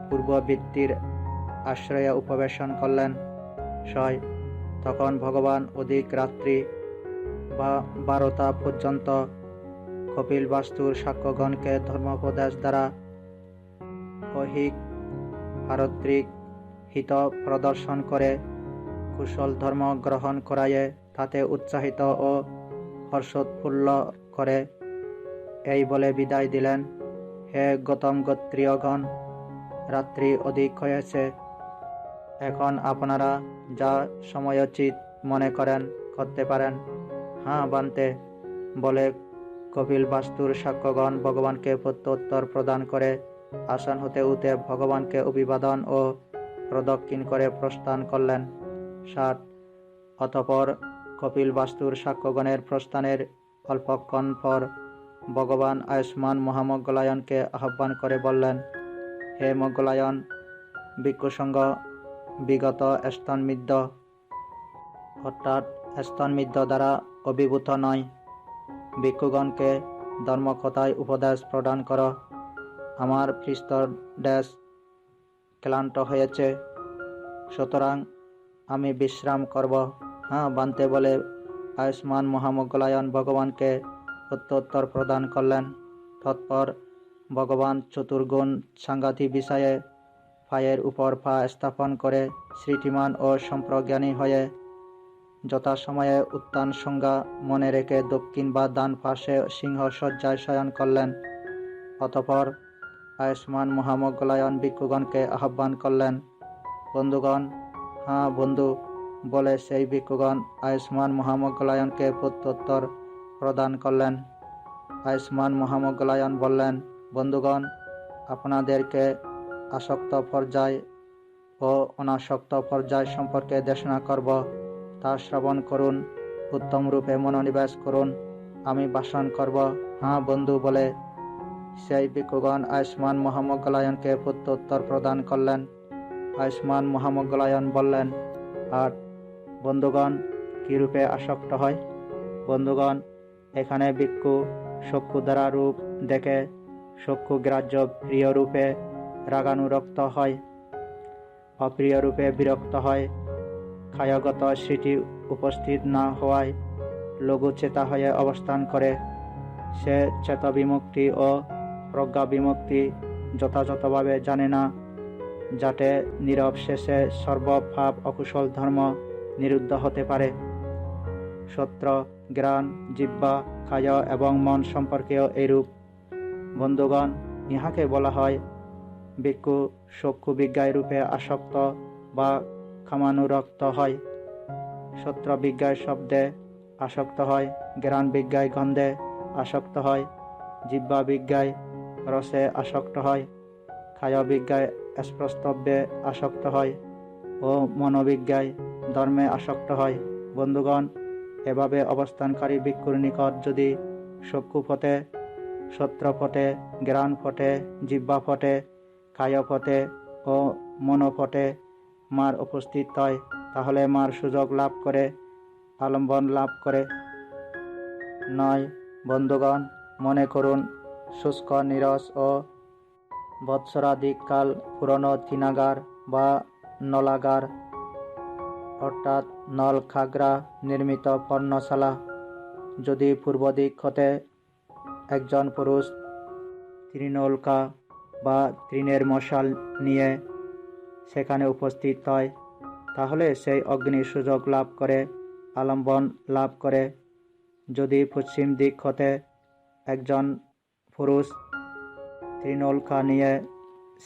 পূর্ববৃত্তির আশ্রয়ে উপবেশন করলেন। 6 তখন ভগবান অধিক রাত্রি বা 12টা পর্যন্ত কপিল বাস্তুর সাক্ষ্যগণকে ধর্মোপদেশ দ্বারা ঐহিক পারত্রিক হিত প্রদর্শন করে কুশল ধর্ম গ্রহণ করাইয়ে তাতে উৎসাহিত ও হর্ষোৎফুল্ল করে এই বলে বিদায় দিলেন, হে গৌতম গোত্রীয়গণ, রাত্রি অধিক হয়েছে, এখন আপনারা যা সময়োচিত মনে করেন করতে পারেন। হ্যাঁ বান্তে বলে কপিল বাস্তুর সাক্ষ্যগণ ভগবানকে প্রত্যুত্তর প্রদান করে আসন হতে উঠে ভগবানকে অভিবাদন ও প্রদক্ষিণ করে প্রস্থান করলেন। 7 অতঃপর কপিল বাস্তুর সাক্ষ্যগণের প্রস্থানের অল্পক্ষণ পর ভগবান আয়ুষ্মান মহামঙ্গলায়নকে আহ্বান করে বললেন, হে মঙ্গলায়ন, ভিক্ষুসঙ্গ বিগত স্তনমিদ্য অর্থাৎ স্তনমিদ্য দ্বারা অভিভূত নয়। ভিক্ষুগণকে ধর্মকথায় উপদেশ প্রদান কর। আমার পৃষ্ঠদেশ ক্লান্ত হয়েছে, সুতরাং আমি বিশ্রাম করব। হ্যাঁ বান্তে বলে আয়ুষ্মান মহামঙ্গলায়ন ভগবানকে প্রত্যুত্তর প্রদান করলেন। তৎপর ভগবান চতুর্গুণ সাংঘাতি বিষয়ে পায়ের উপর পা স্থাপন করে শ্রীতিমান ও সম্প্রজ্ঞানী হয়ে যথাসময়ে উত্থান সংজ্ঞা মনে রেখে দক্ষিণ বা ডান পাশে সিংহ শয্যায় শয়ন করলেন। অতঃপর আয়ুষ্মান মহামঙ্গলায়ন ভিক্ষুগণকে আহ্বান করলেন। বন্ধুগণ, হ্যাঁ বন্ধু বলে সেই ভিক্ষুগণ আয়ুষ্মান মহামঙ্গলায়নকে প্রত্যুত্তর প্রদান করলেন। আয়ুষ্মান মহামঙ্গলায়ন বললেন, বন্ধুগণ, আপনাদেরকে আসক্ত পর্যায় ও অনাসক্ত পর্যায় সম্পর্কে দেশনা করব, তা শ্রবণ করুন, উত্তম রূপে মনোনিবেশ করুন, আমি ভাষণ করব। হ্যাঁ বন্ধু বলে সেই ভিক্ষুগণ আয়ুষ্মান মহামঙ্গলায়নকে প্রত্যুত্তর প্রদান করলেন। আয়ুষ্মান মহামঙ্গলায়ন বললেন, আর বন্ধুগণ কি রূপে আসক্ত হয়? বন্ধুগণ, এখানে ভিক্ষু চক্ষু দ্বারা রূপ দেখে চক্ষু গ্রাহ্য প্রিয় রূপে রাগানুরক্ত হয়, অপ্রিয় রূপে বিরক্ত হয়, কায়গত স্মৃতি উপস্থিত না হওয়ায় লঘুচেতা হয়ে অবস্থান করে। সে চেতবিমুক্তি ও প্রজ্ঞা বিমুক্তি যথাযথভাবে জানে না, যাতে নীরব শেষে সর্বভাব অকুশল ধর্ম নিরুদ্ধ হতে পারে। সত্র, জ্ঞান, জিহ্বা, কায় এবং মন সম্পর্কেও এইরূপ। বন্ধুগণ, ইহাকে বলা হয় ভিক্ষু চক্ষু বিজ্ঞায় রূপে আসক্ত বা কামানুরক্ত হয়, সত্র বিজ্ঞায় শব্দে আসক্ত হয়, জ্ঞান বিজ্ঞায় গন্ধে আসক্ত হয়, জিহ্বা বিজ্ঞায় রসে আসক্ত হয়, কায় বিজ্ঞায় স্পর্শব্যে আসক্ত হয় ও মনোবিজ্ঞায় ধর্মে আসক্ত হয়। বন্ধুগণ, এভাবে অবস্থানকারী ভিক্ষুর নিকট যদি চক্ষু ফটে, সত্র ফটে, জ্ঞান ফটে, জিহ্বা ফটে, কায় ফটে ও মনো ফটে মার উপস্থিত হয়, তাহলে মার সুযোগ লাভ করে, আলম্বন লাভ করে। 9 বন্ধুগণ, মনে করুন শুষ্ক নিরস ও বৎসরাধিককাল পুরনো তিনাগার বা নলাগার অর্থাৎ নল খাগড়া নির্মিত পর্ণশালা। যদি পূর্ব দিক হতে একজন পুরুষ তৃণউল্কা বা তৃণের মশাল নিয়ে সেখানে উপস্থিত হয়, তাহলে সেই অগ্নি সুযোগ লাভ করে, আলম্বন লাভ করে। যদি পশ্চিম দিক হতে একজন পুরুষ তৃণউল্কা নিয়ে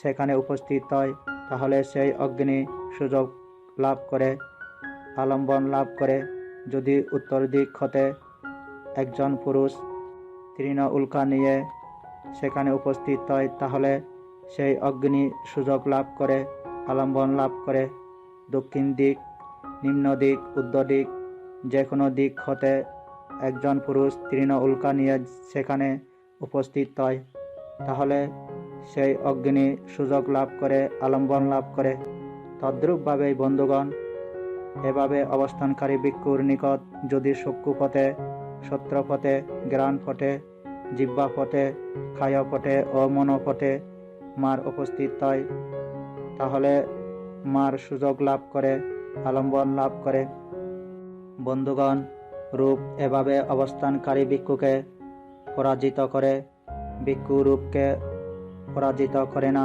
সেখানে উপস্থিত হয়, তাহলে সেই অগ্নি সুযোগ লাভ করে, আলম্বন লাভ করে। যদি উত্তর দিক হতে একজন পুরুষ তৃণ উল্কা নিয়ে সেখানে উপস্থিত হয়, তাহলে সেই অগ্নি সুযোগ লাভ করে, আলম্বন লাভ করে। দক্ষিণ দিক, নিম্ন দিক, উত্তর দিক যে কোনো দিক হতে একজন পুরুষ তৃণ উল্কা নিয়ে সেখানে উপস্থিত হয়, তাহলে সেই অগ্নি সুযোগ লাভ করে, আলম্বন লাভ করে। তদ্রূপভাবেই বন্ধুগণ, এভাবে অবস্থানকারী ভিক্ষুর নিকট যদি চক্ষুপথে, শ্রোত্রপথে, ঘ্রাণপথে, জিহ্বাপথে, কায়পথে ও মনোপথে মার উপস্থিত হয়, তাহলে মার সুযোগ লাভ করে, আলম্বন লাভ করে। বন্ধুগণ, রূপ এভাবে অবস্থানকারী ভিক্ষুকে পরাজিত করে, ভিক্ষু রূপকে পরাজিত করে না।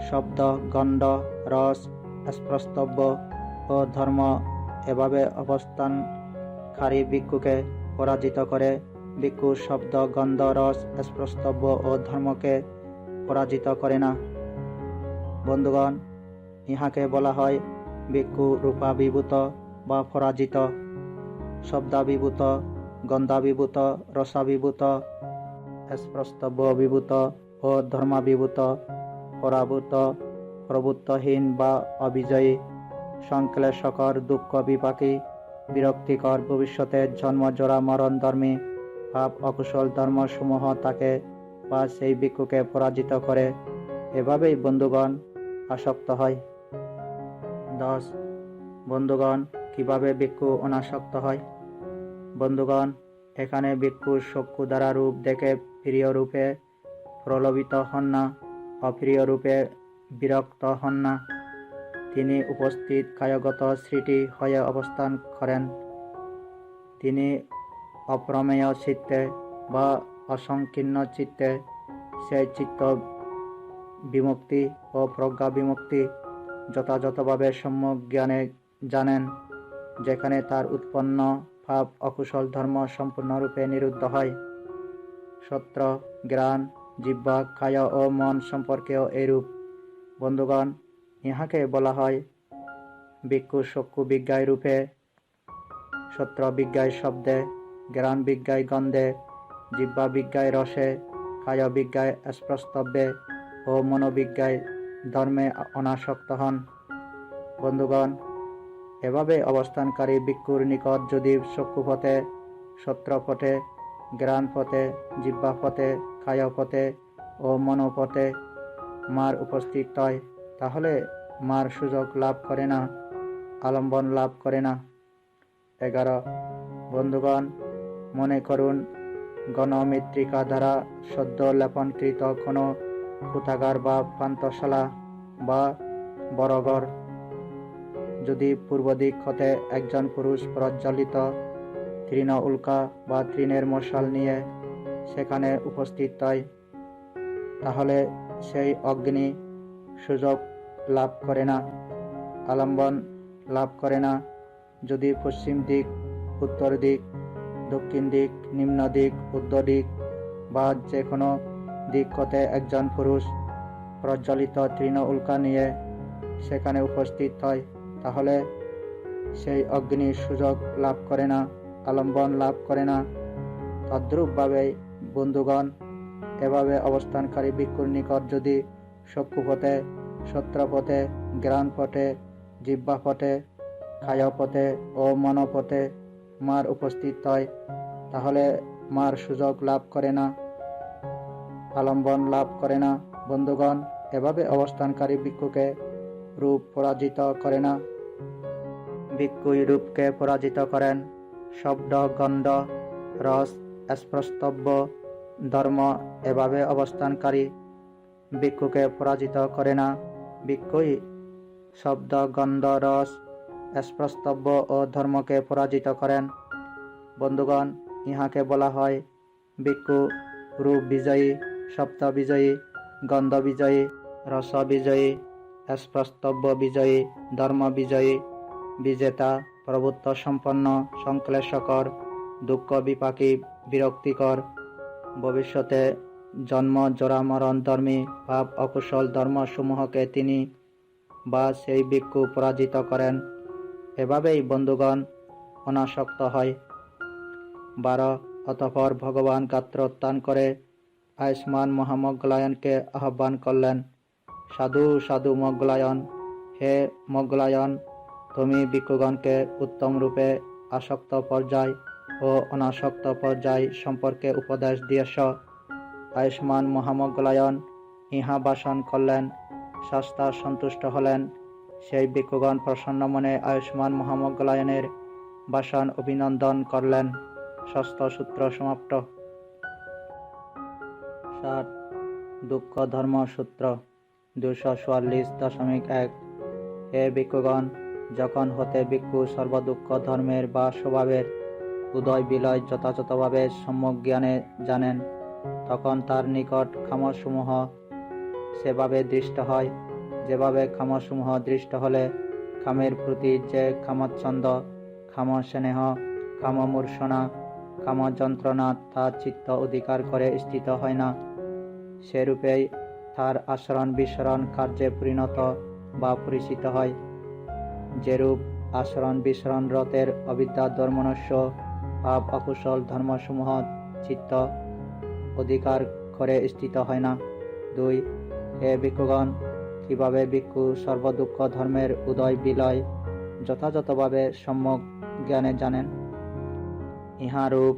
শব্দ, গন্ধ, রস, স্পর্শব্য ও ধর্ম এভাবে অবস্থানকারী ভিক্ষুকে পরাজিত করে। ভিক্ষু শব্দ, গন্ধ, রস, স্পর্শব্য ও ধর্মকে পরাজিত করে না। বন্ধুগণ, ইহাকে বলা হয় ভিক্ষু রূপাভিভূত বা পরাজিত, শব্দাভিভূত, গন্ধাভিভূত, রসাভিভূত, স্পর্শব্যভিভূত ও ধর্মাভিভূত, পরাভূত, প্রভুত্বহীন বা অবিজয়ী, সংশ্লেষকর, দুঃখ বিপাকী, বিরক্তিকর, ভবিষ্যতে জন্ম জরা মরণ ধর্মী, পাপ অকুশল ধর্মসমূহ তাকে বা সেই ভিক্ষুকে পরাজিত করে। এভাবেই বন্ধুগণ আসক্ত হয়। 10. বন্ধুগণ, কিভাবে ভিক্ষু অনাসক্ত হয়? বন্ধুগণ, এখানে ভিক্ষু চক্ষু দ্বারা রূপ দেখে প্রিয় রূপে প্রলোভিত হন না, অপ্রিয় রূপে বিরক্ত হন না। তিনি উপস্থিত কায়গত স্মৃতি হয়ে অবস্থান করেন। তিনি অপ্রমেয় চিত্তে বা অসংকীর্ণ চিত্তে সেই চিত্ত বিমুক্তি ও প্রজ্ঞা বিমুক্তি যথাযথভাবে সম্যক জ্ঞানে জানেন, যেখানে তার উৎপন্ন পাপ অকুশল ধর্ম সম্পূর্ণরূপে নিরুদ্ধ হয়। শ্রোত্র, ঘ্রাণ, জিহ্বা, কায় ও মন সম্পর্কেও এইরূপ। বন্ধুগণ, ইহাকে বলা হয় ভিক্ষু চক্ষু বিজ্ঞায় রূপে, শ্রোত্র বিজ্ঞায় শব্দে, ঘ্রাণ বিজ্ঞায় গন্ধে, জিহ্বা বিজ্ঞায় রসে, কায় বিজ্ঞায় স্পর্শব্যে ও মনোবিজ্ঞায় ধর্মে অনাসক্ত হন। বন্ধুগণ, এভাবে অবস্থানকারী ভিক্ষুর নিকট যদি চক্ষুপথে, শ্রোত্রপথে, ঘ্রাণপথে, জিহ্বাপথে, কায়পথে ও মনোপথে মার উপস্থিত হয়, তাহলে মার সুযোগ লাভ করে না, আলম্বন লাভ করে না। 11. বন্ধুগণ, মনে করুন গণমৃত্তিকা দ্বারা সদ্য লেপনকৃত কোনো ক্ষুতাগার বা পান্থশালা বা বড়ঘর যদি পূর্ব দিক হতে একজন পুরুষ প্রজ্বলিত তৃণ উল্কা বা তৃণের মশাল নিয়ে সেখানে উপস্থিত হয়, তাহলে সেই অগ্নি সুযোগ লাভ করে না, আলম্বন লাভ করে না। যদি পশ্চিম দিক, উত্তর দিক, দক্ষিণ দিক, নিম্ন দিক, ঊর্ধ্ব দিক বা যে কোনো দিক হতে একজন পুরুষ প্রজ্বলিত তৃণ উল্কা নিয়ে সেখানে উপস্থিত হয়, তাহলে সেই অগ্নির সুযোগ লাভ করে না, আলম্বন লাভ করে না। তদ্রূপভাবে বন্ধুগণ, এভাবে অবস্থানকারী ভিক্ষুর নিকট যদি চক্ষুপথে, শ্রোত্রপথে, ঘ্রাণপথে, জিহ্বাপথে, কায়পথে ও মনোপথে মার উপস্থিত হয়, তাহলে মার সুযোগ লাভ করে না, আলম্বন লাভ করে না। বন্ধুগণ, এভাবে অবস্থানকারী ভিক্ষুকে রূপ পরাজিত করে না। ভিক্ষুই রূপকে পরাজিত করেন। শব্দ, গন্ধ, রস, স্পর্শব্য, ধর্ম এভাবে অবস্থানকারী ভিক্ষুকে পরাজিত করে না। ভিক্ষুই শব্দ, গন্ধ, রস, স্পর্শব্য ও ধর্মকে পরাজিত করেন। বন্ধুগণ, ইহাকে বলা হয় ভিক্ষু রূপ বিজয়ী, শব্দ বিজয়ী, গন্ধ বিজয়ী, রস বিজয়ী, স্পর্শব্য বিজয়ী, ধর্ম বিজয়ী, বিজেতা, প্রভুত্ব সম্পন্ন, সংশ্লেষকর, দুঃখ বিপাকী, বিরক্তিকর, ভবিষ্যতে জন্ম জরা মরণ ধর্মী, পাপ অকুশল ধর্মসমূহকে তিনি বা সেই ভিক্ষু পরাজিত করেন। এভাবেই বন্ধুগণ অনাসক্ত হয়। 12. অতঃপর ভগবান গাত্রোত্থান করে আয়ুষ্মান মহামগ্গলায়নকে আহ্বান করলেন। সাধু সাধু মগ্গলায়ন, হে মগ্গলায়ন, তুমি ভিক্ষুগণকে উত্তম রূপে আসক্ত পর্যায় ও অনাসক্ত পর্যায় সম্পর্কে উপদেশ দিয়েছ। আয়ুষ্মান মহামগ্গলায়ন ইহা ভাষণ করলেন। শাস্তা সন্তুষ্ট হলেন সেই ভিক্ষুগণ প্রসন্ন মনে আয়ুষ্মান মহামঙ্গলায়নের ভাষণ অভিনন্দন করলেন। ষষ্ঠ সূত্র সমাপ্ত। 7 দুঃখ ধর্ম সূত্র 244.1 হে ভিক্ষুগণ, যখন হতে ভিক্ষু সর্বদুঃখ ধর্মের বা স্বভাবের উদয় বিলয় যথাযথভাবে সম্যক জ্ঞানে জানেন, তখন তার নিকট কামসমূহ সেভাবে দৃষ্ট হয়, যেভাবে কামসমূহ দৃষ্ট হলে কামের প্রতি যে কামচ্ছন্দ, কাম স্নেহ, কামমূর্ছনা, কাম যন্ত্রণা তা চিত্ত অধিকার করে স্থিত হয় না, সেরূপেই তার আচরণ বিচরণ কার্যে পরিণত বা পরিচিত হয়। যেরূপ আচরণ বিচরণ রতের অবিদ্যা ধর্মনস্য পাপ অকুশল ধর্মসমূহ চিত্ত অধিকার করে স্থিত হয় না। 2 হে ভিক্ষুগণ, কিভাবে ভিক্ষু সর্বদুঃখ ধর্মের উদয় বিলয় যথাযথভাবে সম্যক জ্ঞানে জানেন? ইহা রূপ,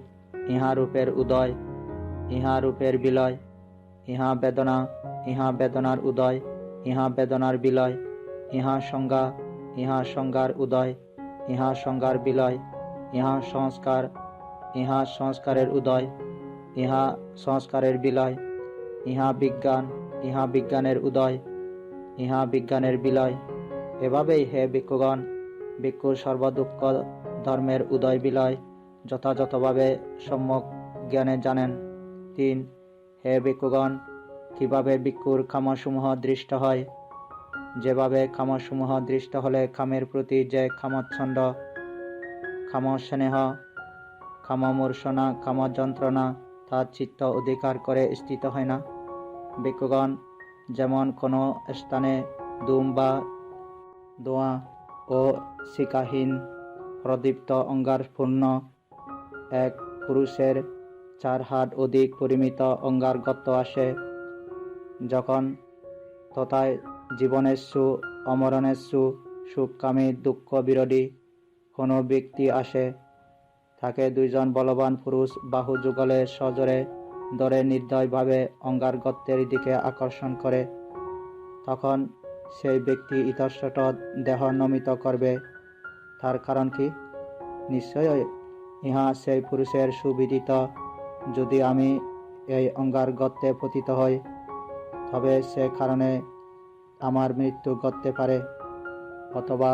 ইহা রূপের উদয়, ইহা রূপের বিলয়, ইহা বেদনা, ইহা বেদনার উদয়, ইহা বেদনার বিলয়, ইহা সংজ্ঞা, ইহা সংজ্ঞার উদয়, ইহা সংজ্ঞার বিলয়, ইহা সংস্কার, ইহা সংস্কারের উদয়, ইহা সংস্কারের বিলয়, ইহা বিজ্ঞান, ইহা বিজ্ঞানের উদয়, ইহা বিজ্ঞানের বিলয়। এভাবেই হে ভিক্ষুগণ, ভিক্ষু সর্বদুঃখ ধর্মের উদয় বিলয় যথাযথভাবে সম্যক জ্ঞানে জানেন। 3 হে ভিক্ষুগণ, কিভাবে ভিক্ষুর কামসমূহ দৃষ্ট হয়, যেভাবে কামসমূহ দৃষ্ট হলে কামের প্রতি যে কামচ্ছন্দ, কাম স্নেহ, কামমূর্ছনা, কাম যন্ত্রণা তা চিত্ত অধিকার করে স্থিত হয় না। ভিক্ষুগণ, যেমন কোনো স্থানে ধূম বা ধোঁয়া ও শিখাহীন প্রদীপ্ত অঙ্গারপূর্ণ এক পুরুষের 4 হাত অধিক পরিমিত অঙ্গারগত্য আসে, যখন তথায় জীবনেচ্ছু অমরণেচ্ছু সুখকামী দুঃখ বিরোধী কোনো ব্যক্তি আসে, তাকে 2 জন বলবান পুরুষ বাহু যুগলে সজোরে ধরে নির্দয়ভাবে অঙ্গারগত্তের দিকে আকর্ষণ করে, তখন সেই ব্যক্তি ইতস্তত দেহ নমিত করবে। তার কারণ কি? নিশ্চয়ই ইহা সেই পুরুষের সুবিদিত। যদি আমি এই অঙ্গারগত্তে পতিত হই, তবে সে কারণে আমার মৃত্যু ঘটতে পারে, অথবা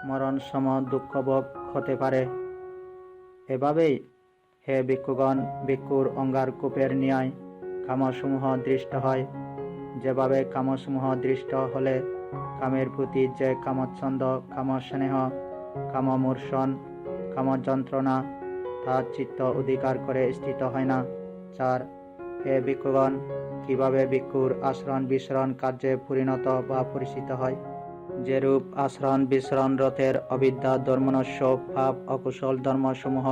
মরণসম দুঃখভোগ হতে পারে। এভাবেই হে ভিক্ষুগণ, ভিক্ষুর অঙ্গারকূপের ন্যায় কামসমূহ দৃষ্ট হয়, যেভাবে কামসমূহ দৃষ্ট হলে কামের প্রতি যে কামচ্ছন্দ, কাম স্নেহ, কামমূর্ছন, কাম যন্ত্রণা তা চিত্ত অধিকার করে স্থিত হয় না। 4 হে ভিক্ষুগণ, কিভাবে ভিক্ষুর আচরণ বিচরণ কার্যে পরিণত বা পরিচিত হয়, যেরূপ আচরণ বিচরণ রতের অবিদ্যা ধর্মনস্য পাপ অকুশল ধর্মসমূহ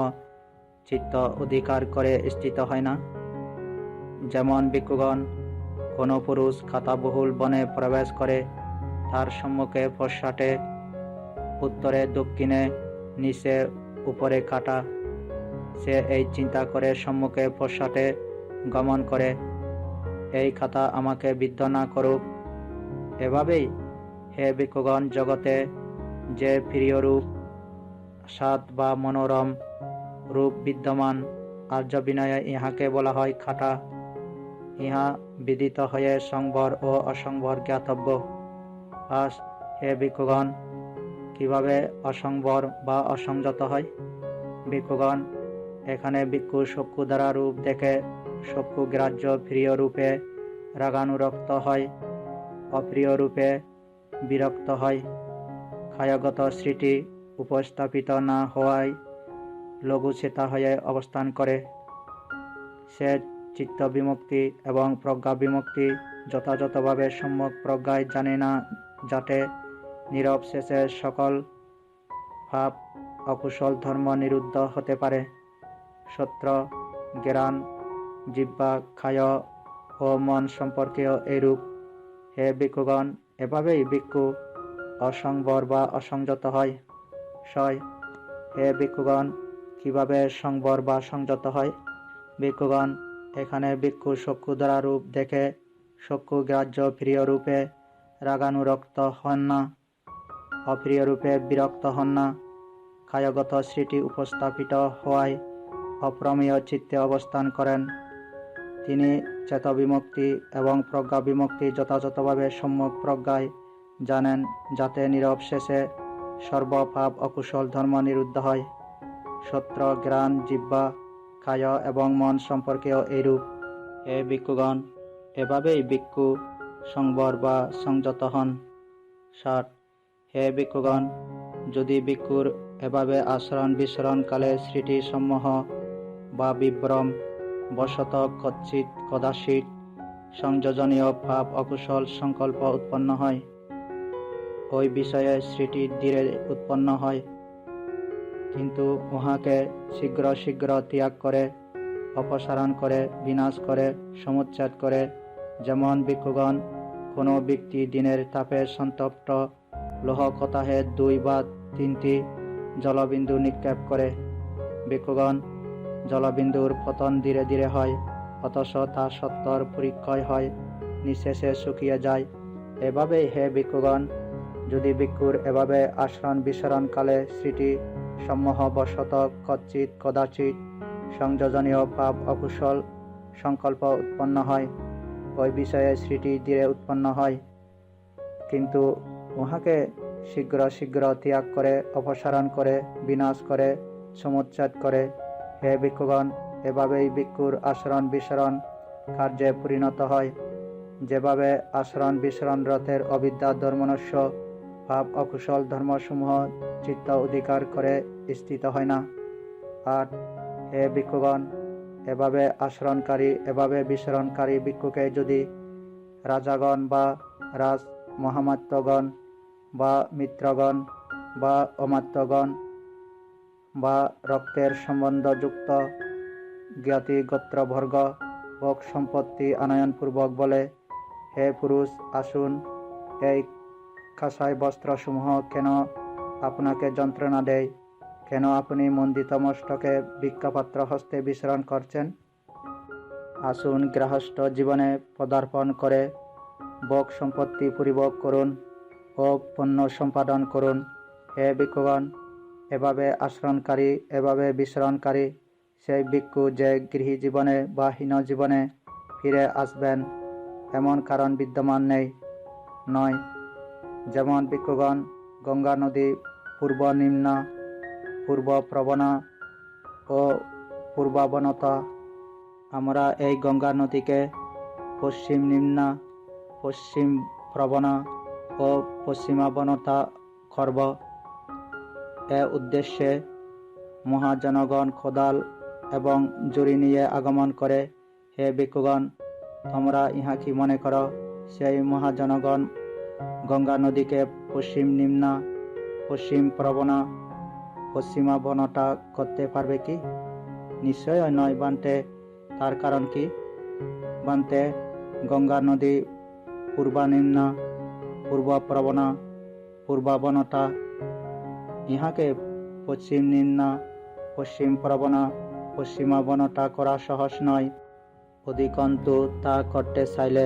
চিত্ত অধিকার করে স্থিত হয় না। যেমন ভিক্ষুগণ, কোনো পুরুষ খাতাবহুল বনে প্রবেশ করে, তার সম্মুখে পশ্চাতে উত্তরে দক্ষিণে নিচে উপরে কাটা, সে এই চিন্তা করে সম্মুখে পশ্চাতে গমন করে, এই খাতা আমাকে বিদ্ধ না করুক। এভাবেই হে ভিক্ষুগণ, জগতে যে প্রিয় রূপ, সাত বা মনোরম রূপ বিদ্যমান, আর্য বিনয়ে ইহাকে বলা হয় খাটা। ইহা বিদিত হয়ে সংবর ও অসংবর জ্ঞাতব্য। 5 হে ভিক্ষুগণ, কিভাবে অসংবর বা অসংযত হয়? ভিক্ষুগণ, এখানে ভিক্ষু চক্ষু দ্বারা রূপ দেখে চক্ষু গ্রাহ্য প্রিয় রূপে রাগানুরক্ত হয়, অপ্রিয় রূপে বিরক্ত হয়, কায়গত স্মৃতি উপস্থাপিত না হওয়ায় লঘুচেতা হয়ে অবস্থান করে। সে চিত্ত বিমুক্তি এবং প্রজ্ঞা বিমুক্তি যথাযথভাবে সম্যক প্রজ্ঞায় জানে না, যাতে নিরবশেষে সকল পাপ অকুশল ধর্ম নিরুদ্ধ হতে পারে। সত্র, জ্ঞান, জিহ্বা, কায় ও মন সম্পর্কেও এরূপ। হে ভিক্ষুগণ, এভাবেই ভিক্ষু অসংবর বা অসংযত হয়। 6 হে ভিক্ষুগণ, কিভাবে সংবর বা সংযত হয়? ভিক্ষুগণ, এখানে ভিক্ষু চক্ষু দ্বারা রূপ দেখে চক্ষু গ্রাহ্য প্রিয় রূপে রাগানুরক্ত হন না, অপ্রিয়রূপে বিরক্ত হন না। কায়গত স্মৃতি উপস্থাপিত হওয়ায় অপ্রমেয় চিত্তে অবস্থান করেন। তিনি চেতবিমুক্তি এবং প্রজ্ঞা বিমুক্তি যথাযথভাবে সম্যক প্রজ্ঞায় জানেন, যাতে নিরবশেষে সর্বপাপ অকুশল ধর্ম নিরুদ্ধ হয়। সত্র, জ্ঞান, জিহ্বা, কায় এবং মন সম্পর্কেও এইরূপ। হে ভিক্ষুগণ, এভাবেই ভিক্ষু সংবর বা সংযত হন। 60. হে ভিক্ষুগণ, যদি ভিক্ষুর এভাবে আচরণ বিচরণকালে স্মৃতি সম্মোহ বা বিভ্রম বশত কচ্ছিৎ কদাচিৎ সংযোজনীয় পাপ অকুশল সংকল্প উৎপন্ন হয়, ওই বিষয়ে স্মৃতি ধীরে উৎপন্ন হয়, কিন্তু উহাকে শীঘ্র শীঘ্র ত্যাগ করে, অপসারণ করে, বিনাশ করে, সমুচ্ছেদ করে, যেমন ভিক্ষুগণ কোনো ব্যক্তি দিনের তাপে সন্তপ্ত লোহকতাহে 2 বা 3টি জলবিন্দু নিক্ষেপ করে। ভিক্ষুগণ, জলবিন্দুর পতন ধীরে ধীরে হয়, অথচ তা সত্তর পরিক্ষয় হয়, নিঃশেষে শুকিয়ে যায়। এভাবেই হে ভিক্ষুগণ, যদি ভিক্ষুর এভাবে আচরণ বিচরণকালে স্মৃতি সম্মোহ বশত কচ্ছিৎ কদাচিৎ সংযোজনীয় পাপ অকুশল সংকল্প উৎপন্ন হয়, ওই বিষয়ে স্মৃতি ধীরে উৎপন্ন হয়, কিন্তু উহাকে শীঘ্র শীঘ্র ত্যাগ করে, অপসারণ করে, বিনাশ করে, সমুচ্ছেদ করে। হে ভিক্ষুগণ, এভাবেই ভিক্ষুর আচরণ বিচরণ কার্যে পরিণত হয়। যেভাবে আচরণ বিচরণ রথের অবিদ্যা ধর্মনস্য পাপ অকুশল ধর্মসমূহ চিত্ত অধিকার করে স্থিত হয় না। 8. হে ভিক্ষুগণ, এভাবে আচরণকারী, এভাবে বিচরণকারী ভিক্ষুকে যদি রাজাগণ বা রাজ মহামাত্যগণ বা মিত্রগণ বা অমাত্যগণ বা রক্তের সম্বন্ধযুক্ত জ্ঞাতি গোত্রবর্গ ভোগ সম্পত্তি আনয়নপূর্বক বলে, হে পুরুষ, আসুন, এই কাঁসাই বস্ত্রসমূহ কেন আপনাকে যন্ত্রণা দেয়? কেন আপনি মণ্ডিত মস্তকে ভিক্ষাপাত্র হস্তে বিচরণ করছেন? আসুন, গৃহস্থ জীবনে পদার্পণ করে ভোগ সম্পত্তি পরিভোগ করুন ও পুণ্য সম্পাদন করুন। হে ভিক্ষুগণ, এভাবে আচরণকারী, এভাবে বিচরণকারী সেই ভিক্ষু যে গৃহী জীবনে বা হীন জীবনে ফিরে আসবেন, এমন কারণ বিদ্যমান নয়। যেমন ভিক্ষুগণ গঙ্গা নদী পূর্ব নিম্না, পূর্ব প্রবণা ও পূর্বাবনতা। আমরা এই গঙ্গা নদীকে পশ্চিম নিম্না, পশ্চিম প্রবণা ও পশ্চিমাবনতা করব। এ উদ্দেশ্যে মহাজনগণ কোদাল এবং জুড়ি নিয়ে আগমন করে। হে ভিক্ষুগণ, তোমরা ইহা কি মনে করো, সেই মহাজনগণ গঙ্গা নদীকে পশ্চিম নিম্না, পশ্চিম প্রবণা, পশ্চিমাবনতা করতে পারবে কি? নিশ্চয় নয় বান্তে। তার কারণ কি? বান্তে, গঙ্গা নদী পূর্বানিম্না, পূর্ব প্রবণা, পূর্বাবনতা, ইহাকে পশ্চিম নিম্না, পশ্চিম প্রবণা, পশ্চিমাবনতা করা সহজ নয়। অধিকন্তু তা করতে চাইলে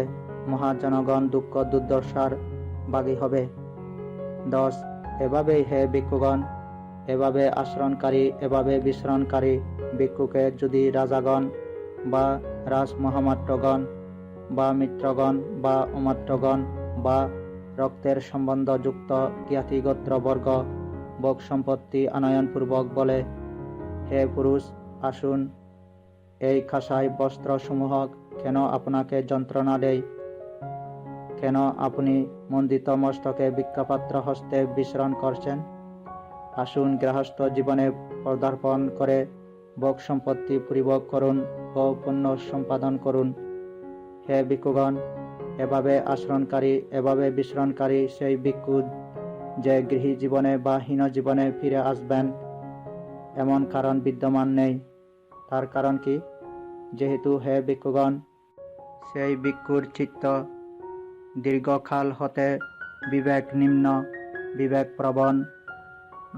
মহাজনগণ দুঃখ দুর্দশার ভাগী হবে। 10. এভাবেই হে ভিক্ষুগণ, এভাবে আচরণকারী, এভাবে বিচরণকারী ভিক্ষুকে যদি রাজাগণ বা রাজমহামাত্যগণ বা মিত্রগণ বা অমাত্যগণ বা রক্তের সম্বন্ধযুক্ত জ্ঞাতিগোত্রবর্গ ভোগ সম্পত্তি আনয়নপূর্বক বলে, হে পুরুষ, আসুন, এই কাঁসাই বস্ত্রসমূহ কেন আপনাকে যন্ত্রণা দেয়? কেন আপনি মণ্ডিত মস্তকে ভিক্ষাপাত্র হস্তে বিচরণ করছেন? আসুন, গৃহস্থ জীবনে পদার্পণ করে ভোগ সম্পত্তি পরিভোগ করুন ও পুণ্য সম্পাদন করুন। হে ভিক্ষুগণ, এভাবে আচরণকারী, এভাবে বিচরণকারী সেই ভিক্ষু যে গৃহী জীবনে বা হীন জীবনে ফিরে আসবেন, এমন কারণ বিদ্যমান নেই। তার কারণ কি? যেহেতু হে ভিক্ষুগণ, সেই ভিক্ষুর চিত্ত দীর্ঘকাল হতে বিবেক নিম্ন, বিবেক প্রবণ,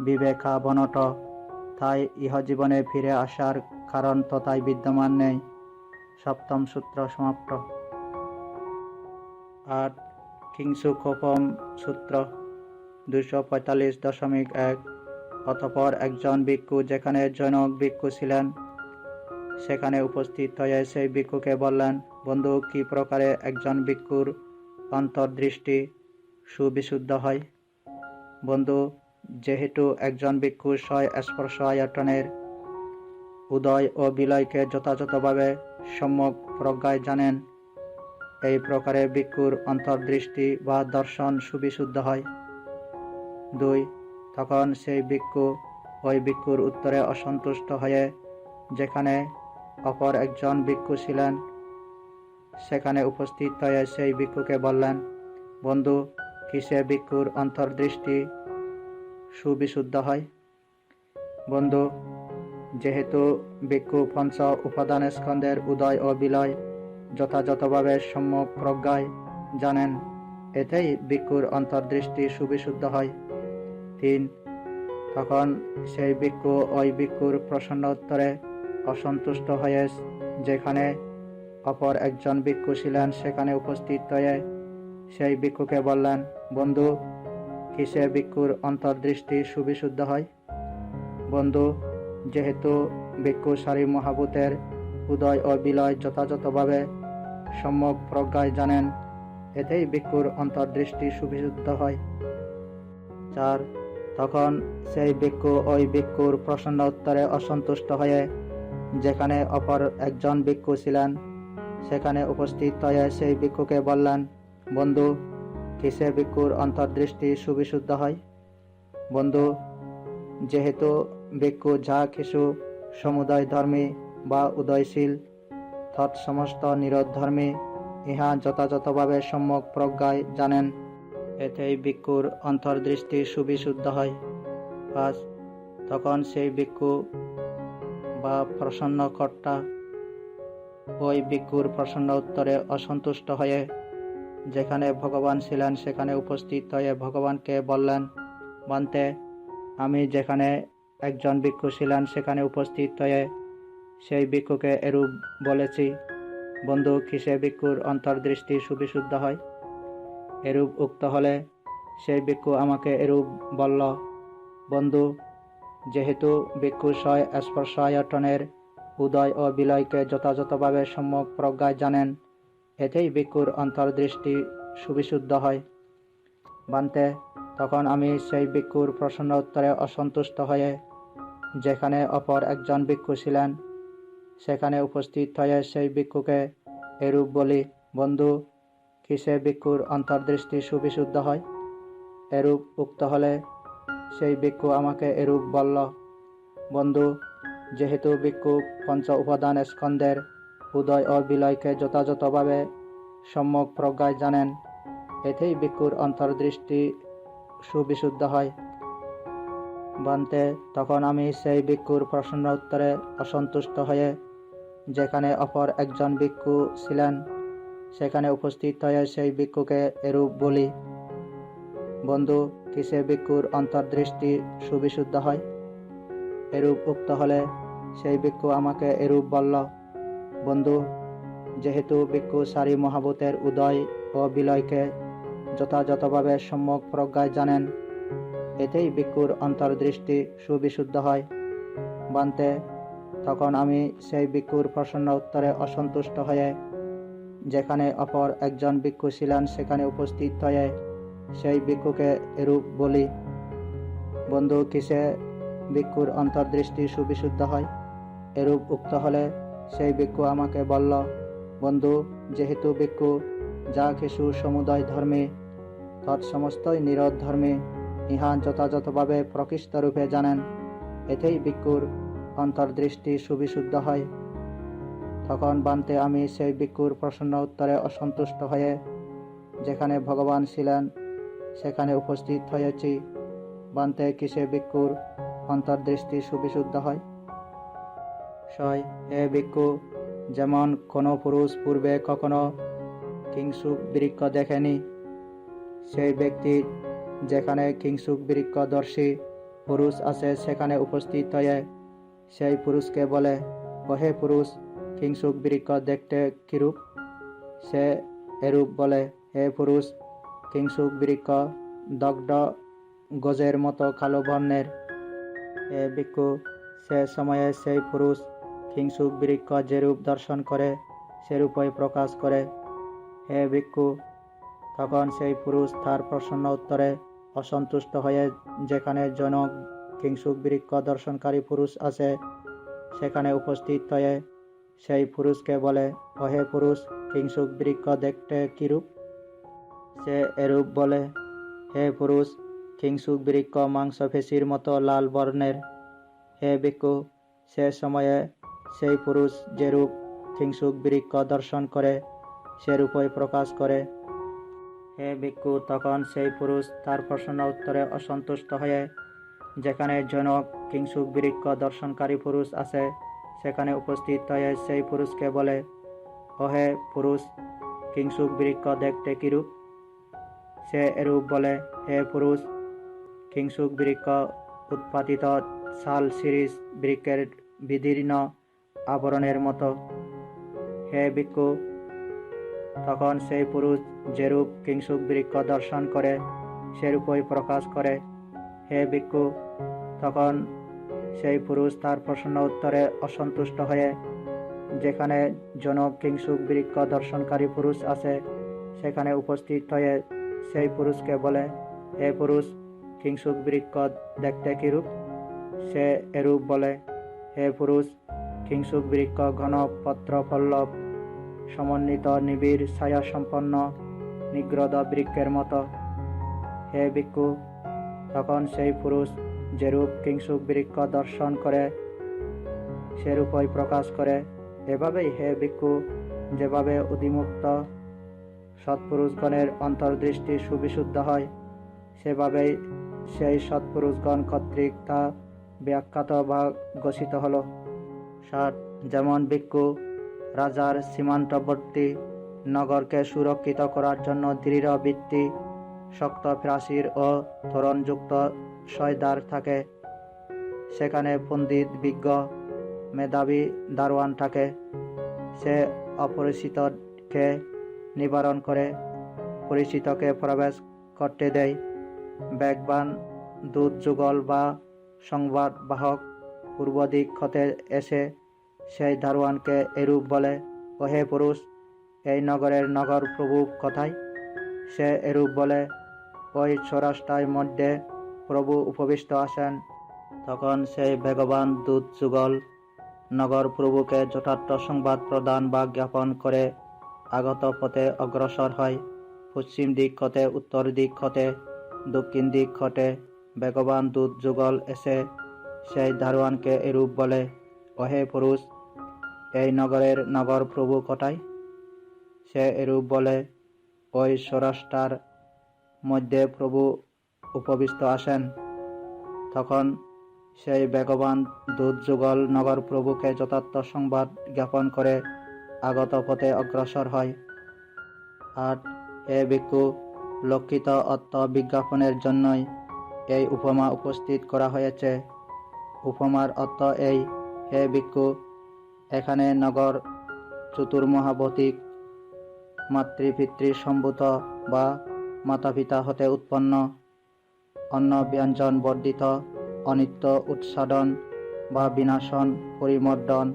বিবেকাবনত, তাই ইহজীবনে ফিরে আসার কারণ তথায় বিদ্যমান নেই। 7ম সূত্র সমাপ্ত। 8. কিংসুকোপম সূত্র। 245.1। অতঃপর একজন ভিক্ষু যেখানে জনক ভিক্ষু ছিলেন সেখানে উপস্থিত হয়ে সেই ভিক্ষুকে বললেন, বন্ধু, কি প্রকারে একজন ভিক্ষুর অন্তর্দৃষ্টি সুবিশুদ্ধ হয়? বন্ধু, যেহেতু একজন ভিক্ষু স্পর্শ আয়তনের উদয় ও বিলয়কে যথাযথভাবে সম্যক প্রজ্ঞায় জানেন, এই প্রকারে ভিক্ষুর অন্তর্দৃষ্টি বা দর্শন সুবিশুদ্ধ হয়। 2। তখন সেই ভিক্ষু ওই ভিক্ষুর উত্তরে অসন্তুষ্ট হয়ে যেখানে অপর একজন ভিক্ষু ছিলেন সেখানে উপস্থিত হয়ে সেই ভিক্ষুকে বললেন, বন্ধু, কিসে ভিক্ষুর অন্তর্দৃষ্টি সুবিশুদ্ধ হয়? বন্ধু, যেহেতু ভিক্ষু পঞ্চ উপাদানস্কন্ধের উদয় ও বিলয় যথাযথভাবে সম্যক প্রজ্ঞায় জানেন, এতেই ভিক্ষুর অন্তর্দৃষ্টি সুবিশুদ্ধ হয়। 3। তখন সেই ভিক্ষু ওই ভিক্ষুর প্রসন্ন উত্তরে অসন্তুষ্ট হয়ে যেখানে অপর একজন ভিক্ষু ছিলেন সেখানে উপস্থিত হয়ে সেই ভিক্ষুকে বললেন, বন্ধু, কিসে ভিক্ষুর অন্তর্দৃষ্টি সুবিশুদ্ধ হয়? বন্ধু, যেহেতু ভিক্ষু সারি মহাভূতের উদয় ও বিলয় যথাযথভাবে সম্যক প্রজ্ঞায় জানেন, এতেই ভিক্ষুর অন্তর্দৃষ্টি সুবিশুদ্ধ হয়। 4। তখন সেই ভিক্ষু ওই ভিক্ষুর প্রসন্ন উত্তরে অসন্তুষ্ট হয়ে যেখানে অপর একজন ভিক্ষু ছিলেন সেখানে উপস্থিত হয়ে সেই ভিক্ষুকে বললেন, বন্ধু, কিসে ভিক্ষুর অন্তর্দৃষ্টি সুবিশুদ্ধ হয়? বন্ধু, যেহেতু ভিক্ষু যা কিছু সমুদয় ধর্মী বা উদয়শীল তৎসমস্ত নিরোধধর্মী ইহা যথাযথভাবে সম্যক প্রজ্ঞায় জানেন, এতেই ভিক্ষুর অন্তর্দৃষ্টি সুবিশুদ্ধ হয়। 5। তখন সেই ভিক্ষু বা প্রসন্ন কর্তা ওই ভিক্ষুর প্রসন্ন উত্তরে অসন্তুষ্ট হয়ে যেখানে ভগবান ছিলেন সেখানে উপস্থিত হয়ে ভগবানকে বললেন, বান্তে, আমি যেখানে একজন ভিক্ষু ছিলেন সেখানে উপস্থিত হয়ে সেই ভিক্ষুকে এরূপ বলেছি, বন্ধু, কিসে ভিক্ষুর অন্তর্দৃষ্টি সুবিশুদ্ধ হয়? এরূপ উক্ত হলে সেই ভিক্ষু আমাকে এরূপ বলল, বন্ধু, যেহেতু ভিক্ষু স্পর্শ আয়তনের উদয় ও বিলয়কে যথাযথভাবে সম্যক প্রজ্ঞায় জানেন, এতেই ভিক্ষুর অন্তর্দৃষ্টি সুবিশুদ্ধ হয়। বান্তে, তখন আমি সেই ভিক্ষুর প্রসন্ন উত্তরে অসন্তুষ্ট হয়ে যেখানে অপর একজন ভিক্ষু ছিলেন সেখানে উপস্থিত হয়ে সেই ভিক্ষুকে এরূপ বলি, বন্ধু, কিসে ভিক্ষুর অন্তর্দৃষ্টি সুবিশুদ্ধ হয়? এরূপ উক্ত হলে সেই ভিক্ষু আমাকে এরূপ বলল, বন্ধু, যেহেতু ভিক্ষু পঞ্চ উপাদান স্কন্ধের উদয় ও বিলয়কে যথাযথভাবে সম্যক প্রজ্ঞায় জানেন, এতেই ভিক্ষুর অন্তর্দৃষ্টি সুবিশুদ্ধ হয়। বান্তে, তখন আমি সেই ভিক্ষুর প্রসন্ন উত্তরে অসন্তুষ্ট হয়ে যেখানে অপর একজন ভিক্ষু ছিলেন সেখানে উপস্থিত হয়ে সেই ভিক্ষুকে এরূপ বলি, বন্ধু, কিসে ভিক্ষুর অন্তর্দৃষ্টি সুবিশুদ্ধ হয়? এরূপ উক্ত হলে সেই ভিক্ষু আমাকে এরূপ বলল, বন্ধু, যেহেতু ভিক্ষু সারি মহাভূতের উদয় ও বিলয়কে যথাযথভাবে সম্যক প্রজ্ঞায় জানেন, এতেই ভিক্ষুর অন্তর্দৃষ্টি সুবিশুদ্ধ হয়। বান্তে, তখন আমি সেই ভিক্ষুর প্রসন্ন উত্তরে অসন্তুষ্ট হয়ে যেখানে অপর একজন ভিক্ষু ছিলেন সেখানে উপস্থিত হয়ে সেই ভিক্ষুকে এরূপ বলি, বন্ধু, কিসে ভিক্ষুর অন্তর্দৃষ্টি সুবিশুদ্ধ হয়? এরূপ উক্ত হলে সেই ভিক্ষু আমাকে বলল, বন্ধু, যেহেতু ভিক্ষু যা কিছু সমুদয় ধর্মী তৎসমস্তই নিরোধ ধর্মী ইহা যথাযথভাবে প্রকৃষ্ট রূপে জানেন, এতেই ভিক্ষুর অন্তর্দৃষ্টি সুবিশুদ্ধ হয়। তখন বান্তে আমি সেই ভিক্ষুর প্রসন্ন উত্তরে অসন্তুষ্ট হয়ে যেখানে ভগবান ছিলেন সেখানে উপস্থিত হয়েছি, বান্তে, কিসে ভিক্ষুর অন্তর্দৃষ্টি সুবিশুদ্ধ হয়? হে ভিক্ষু, যেমন কোনো পুরুষ পূর্বে কখনো কিংসুক বৃক্ষ দেখেনি, সেই ব্যক্তি যেখানে কিংসুক বৃক্ষদর্শী পুরুষ আছে সেখানে উপস্থিত হয়ে সেই পুরুষকে বলে, ওহে পুরুষ, কিংসুক বৃক্ষ দেখতে কিরূপ? সে এরূপ বলে, হে পুরুষ, কিংসুক বৃক্ষ দগ্ধ গজের মতো কালো বর্ণের। হে ভিক্ষু, সে সময়ে সেই পুরুষ কিংসুক বৃক্ষ যেরূপ দর্শন করে সেরূপই প্রকাশ করে। হে ভিক্ষু, তখন সেই পুরুষ তার প্রসন্ন উত্তরে অসন্তুষ্ট হয়ে যেখানে জনক কিংসুক বৃক্ষ দর্শনকারী পুরুষ আছে সেখানে উপস্থিত হয়ে সেই পুরুষকে বলে, অহে পুরুষ, কিংসুক বৃক্ষ দেখতে কিরূপ? সে এরূপ বলে, হে পুরুষ, কিংসুক বৃক্ষ মাংসপেশির মতো লাল বর্ণের। হে ভিক্ষু, সে সময়ে সেই পুরুষ যেরূপ কিংসুক বৃক্ষ দর্শন করে সেরূপই প্রকাশ করে। হে ভিক্ষু, তখন সেই পুরুষ তার প্রসন্ন উত্তরে অসন্তুষ্ট হয়ে যেখানে জনক কিংসুক বৃক্ষ দর্শনকারী পুরুষ আছে সেখানে উপস্থিত হয়ে সেই পুরুষকে বলে, অহে পুরুষ, কিংসুক বৃক্ষ দেখতে কিরূপ? সে এরূপ বলে, হে পুরুষ, কিংসুক বৃক্ষ উৎপাদিত শাল শিরীষ বৃক্ষের বিদীর্ণ আবরণের মতো। হে ভিক্ষু, তখন সেই পুরুষ যেরূপ কিংসুক বৃক্ষ দর্শন করে সেরূপই প্রকাশ করে। হে ভিক্ষু, তখন সেই পুরুষ তার প্রসন্ন উত্তরে অসন্তুষ্ট হয়ে যেখানে জনক কিংসুক বৃক্ষ দর্শনকারী পুরুষ আছে সেখানে উপস্থিত হয়ে সেই পুরুষকে বলে, হে পুরুষ, কিংসুক বৃক্ষ দেখতে কিরূপ? সে এরূপ বলে, হে পুরুষ, কিংসুক বৃক্ষ ঘন পত্র পল্লব সমন্বিত নিবিড় ছায়া সম্পন্ন নিগ্রোধ বৃক্ষের মতো। হে ভিক্ষু, তখন সেই পুরুষ যেরূপ কিংসুক বৃক্ষ দর্শন করে সেরূপই প্রকাশ করে। এভাবেই হে ভিক্ষু, যেভাবে অধিমুক্ত সৎপুরুষগণের অন্তর্দৃষ্টি সুবিশুদ্ধ হয় সেভাবেই সেই সৎপুরুষগণ কর্তৃক তা ব্যাখ্যাত বা ঘোষিত হল। 60 যেমন ভিক্ষু রাজার সীমান্তবর্তী নগরকে সুরক্ষিত করার জন্য দৃঢ় ভিত্তি, শক্ত প্রাচীর ও তোরণযুক্ত সয়দার থাকে, সেখানে পণ্ডিত, বিজ্ঞ, মেধাবী দারোয়ান থাকে। সে অপরিচিতকে নিবারণ করে, পরিচিতকে প্রবেশ করতে দেয়। বেগবান দূত যুগল বা সংবাদ বাহক পূর্ব দিক হতে এসে সেই দারোয়ানকে এরূপ বলে, ওহে পুরুষ, এই নগরের নগর প্রভু কোথায়? সে এরূপ বলে, ওই চৌরাস্তার মধ্যে প্রভু উপবিষ্ট আছেন। তখন সেই বেগবান দূত যুগল নগর প্রভুকে যথার্থ সংবাদ প্রদান বা জ্ঞাপন করে আগত পথে অগ্রসর হয়। পশ্চিম দিক হতে, উত্তর দিক হতে, দক্ষিণ দিক হতে বেগবান দূত যুগল এসে সেই দারোয়ানকে এরূপ বলে, ওহে পুরুষ, এই নগরের নগর প্রভু কোথায়? সে এরূপ বলে, ওই সৌরাষ্ট্রার মধ্যে প্রভু উপবিষ্ট আছেন। তখন সেই বেগবান দূত যুগল নগর প্রভুকে যথার্থ সংবাদ জ্ঞাপন করে আগত পথে অগ্রসর হয়। আর হে ভিক্ষু, লক্ষিত অর্থ বিজ্ঞাপনের জন্যই এই উপমা উপস্থিত করা হয়েছে। উপমার অর্থ এই, হে ভিক্ষু, এখানে নগর চতুর্মহাবতীক মাতৃপিতৃ সম্ভূত বা মাতাপিতা হতে উৎপন্ন, অন্ন ব্যঞ্জন বর্ধিত, অনিত্য উৎসাদন বা বিনাশন, পরিমর্দন,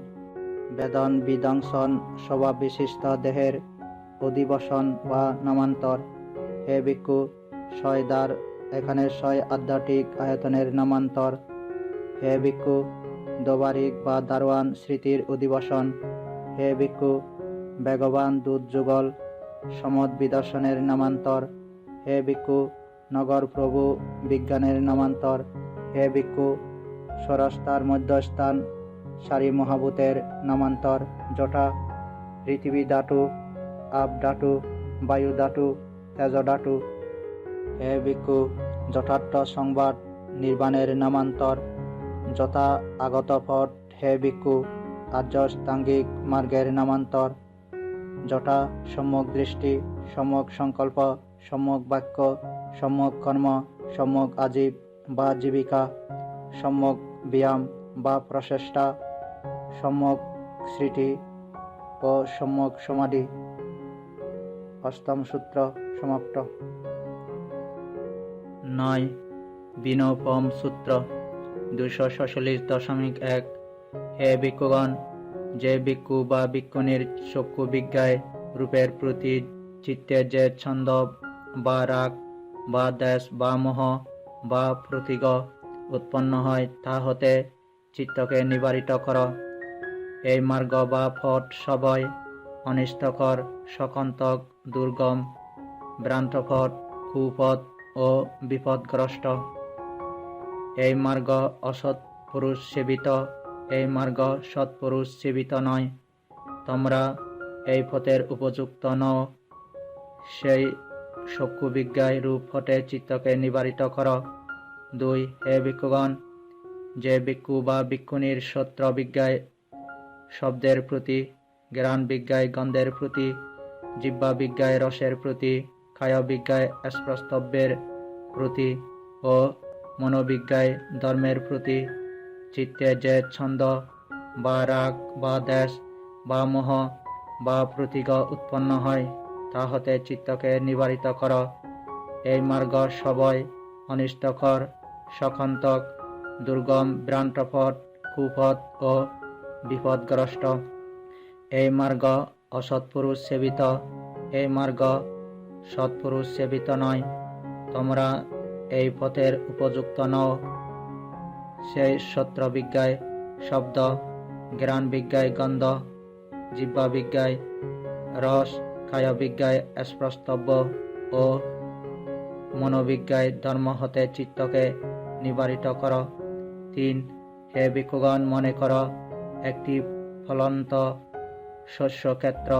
বেদন বিধ্বংসন স্বভাব বিশিষ্ট দেহের অধিবসন বা নামান্তর। হে ভিক্ষু, সয়দার এখানে সয় আধ্যাত্মিক আয়তনের নামান্তর। হে ভিক্ষু, দোবারিক বা দারোয়ান স্মৃতির অধিবসন। হে ভিক্ষু, বেগবান দূত যুগল সমদ বিদর্শনের নামান্তর। হে ভিক্ষু, নগর প্রভু বিজ্ঞানের নামান্তর। হে ভিক্ষু, স্বরাস্তার মধ্যস্থান সারি মহাভূতের নামান্তর, যথা পৃথিবী ধাতু, আপ ধাতু, বায়ু ধাতু, তেজ ধাতু। হে ভিক্ষু, যথার্থ সংবাদ নির্বাণের নামান্তর, যথা আগত পথ। হে ভিক্ষু, আর্যষ্টাঙ্গিক মার্গের নামান্তর, যথা সম্যক দৃষ্টি, সম্যক সংকল্প, সম্যক বাক্য, সম্যক কর্ম, সম্যক আজীব বা জীবিকা, সম্যক ব্যায়াম বা প্রচেষ্টা, সম্যক স্মৃতি ও সম্যক সমাধি। অষ্টম সূত্র সমাপ্ত। 9 বিনোপম সূত্র 247.1। হে ভিক্ষুগণ, যে ভিক্ষু বা ভিক্ষুণীর চক্ষু বিজ্ঞায় রূপের প্রতি চিত্তে যে ছন্দ বা রাগ বা দ্বেষ বা মোহ বা প্রতিগ উৎপন্ন হয়, তা হতে চিত্তকে নিবারিত কর। এই মার্গ বা পথ সবই অনিষ্টকর, সকন্তক, দুর্গম, ভ্রান্তপথ, কুপথ ও বিপদগ্রস্ত। এই মার্গ অসৎ পুরুষ সেবিত, এই মার্গ সৎপুরুষ সেবিত নয়। তোমরা এই পথের উপযুক্ত নও, সেই চক্ষুবিজ্ঞায় রূপ হতে চিত্তকে নিবারিত কর। 2। হে ভিক্ষুগণ, যে ভিক্ষু বা ভিক্ষুণীর শ্রোত্র বিজ্ঞায় শব্দের প্রতি, ঘ্রাণ বিজ্ঞায় গন্ধের প্রতি, জিহ্বা বিজ্ঞায় রসের প্রতি, কায় বিজ্ঞায় স্পর্শদ্রব্যের প্রতি ও মনোবিজ্ঞায় ধর্মের প্রতি চিত্তে যে ছন্দ বা রাগ বা দ্বেষ বা মোহ বা প্রতিগ উৎপন্ন হয়, তা হতে চিত্তকে নিবারিত কর। এই মার্গ সবই অনিষ্টকর, সকন্তক, দুর্গম, ভ্রান্তপথ, কুপথ ও বিপদগ্রস্ত। এই মার্গ অসৎপুরুষ সেবিত, এই মার্গ সৎপুরুষ সেবিত নয়। তোমরা এই পথের উপযুক্ত নও, সেই শ্রোত্র বিজ্ঞায় শব্দ, ঘ্রাণ বিজ্ঞায় গন্ধ, জিহ্বা বিজ্ঞায় রস, কায় বিজ্ঞায় স্পর্শদ্রব্য ও মনোবিজ্ঞায় ধর্ম হতে চিত্তকে নিবারিত কর। 3। হে ভিক্ষুগণ, মনে কর একটি ফলন্ত শস্যক্ষেত্র।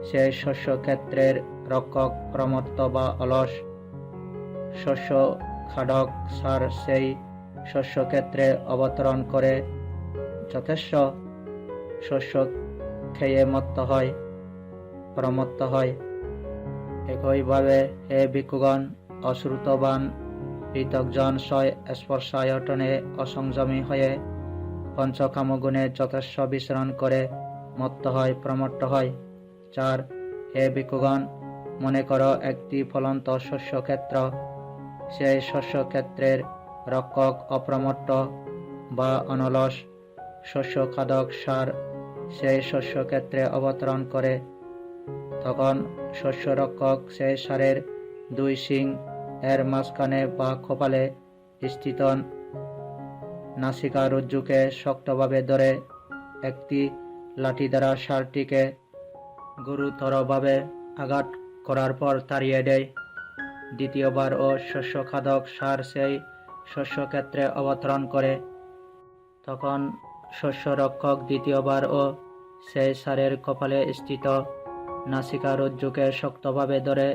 সেই শস্যক্ষেত্রের রক্ষক প্রমত্ত বা অলস শস্য খাদক সার সেই শস্যক্ষেত্রে অবতরণ করে যথেষ্ট শস্য খেয়ে মত্ত হয়, প্রমত্ত হয়। একইভাবে হে ভিক্ষুগণ, অশ্রুতবান পৃথকজন স্বয় স্পর্শায়তনে অসংযমী হয়ে পঞ্চকামগুণে যথেষ্ট বিচরণ করে মত্ত হয়, প্রমত্ত হয়। 4। হে ভিক্ষুগণ, মনে কর একটি ফলন্ত শস্যক্ষেত্র। সেই শস্যক্ষেত্রের রক্ষক অপ্রমত্ত বা অনলস শস্য খাদক সার সেই শস্যক্ষেত্রে অবতরণ করে। তখন শস্যরক্ষক সেই সারের 2 শিং এর মাঝখানে বা কপালে স্থিত নাসিকা রজ্জুকে শক্তভাবে ধরে একটি লাঠি দ্বারা সারটিকে গুরুতরভাবে আঘাত করার পর তাড়িয়ে দেয়। দ্বিতীয়বার ও শস্যখাদক সার সেই শস্যক্ষেত্রে অবতরণ করে। তখন শস্যরক্ষক দ্বিতীয়বার ও সেই সারের কপালে স্থিত নাসিকা রজ্জুকে শক্তভাবে ধরে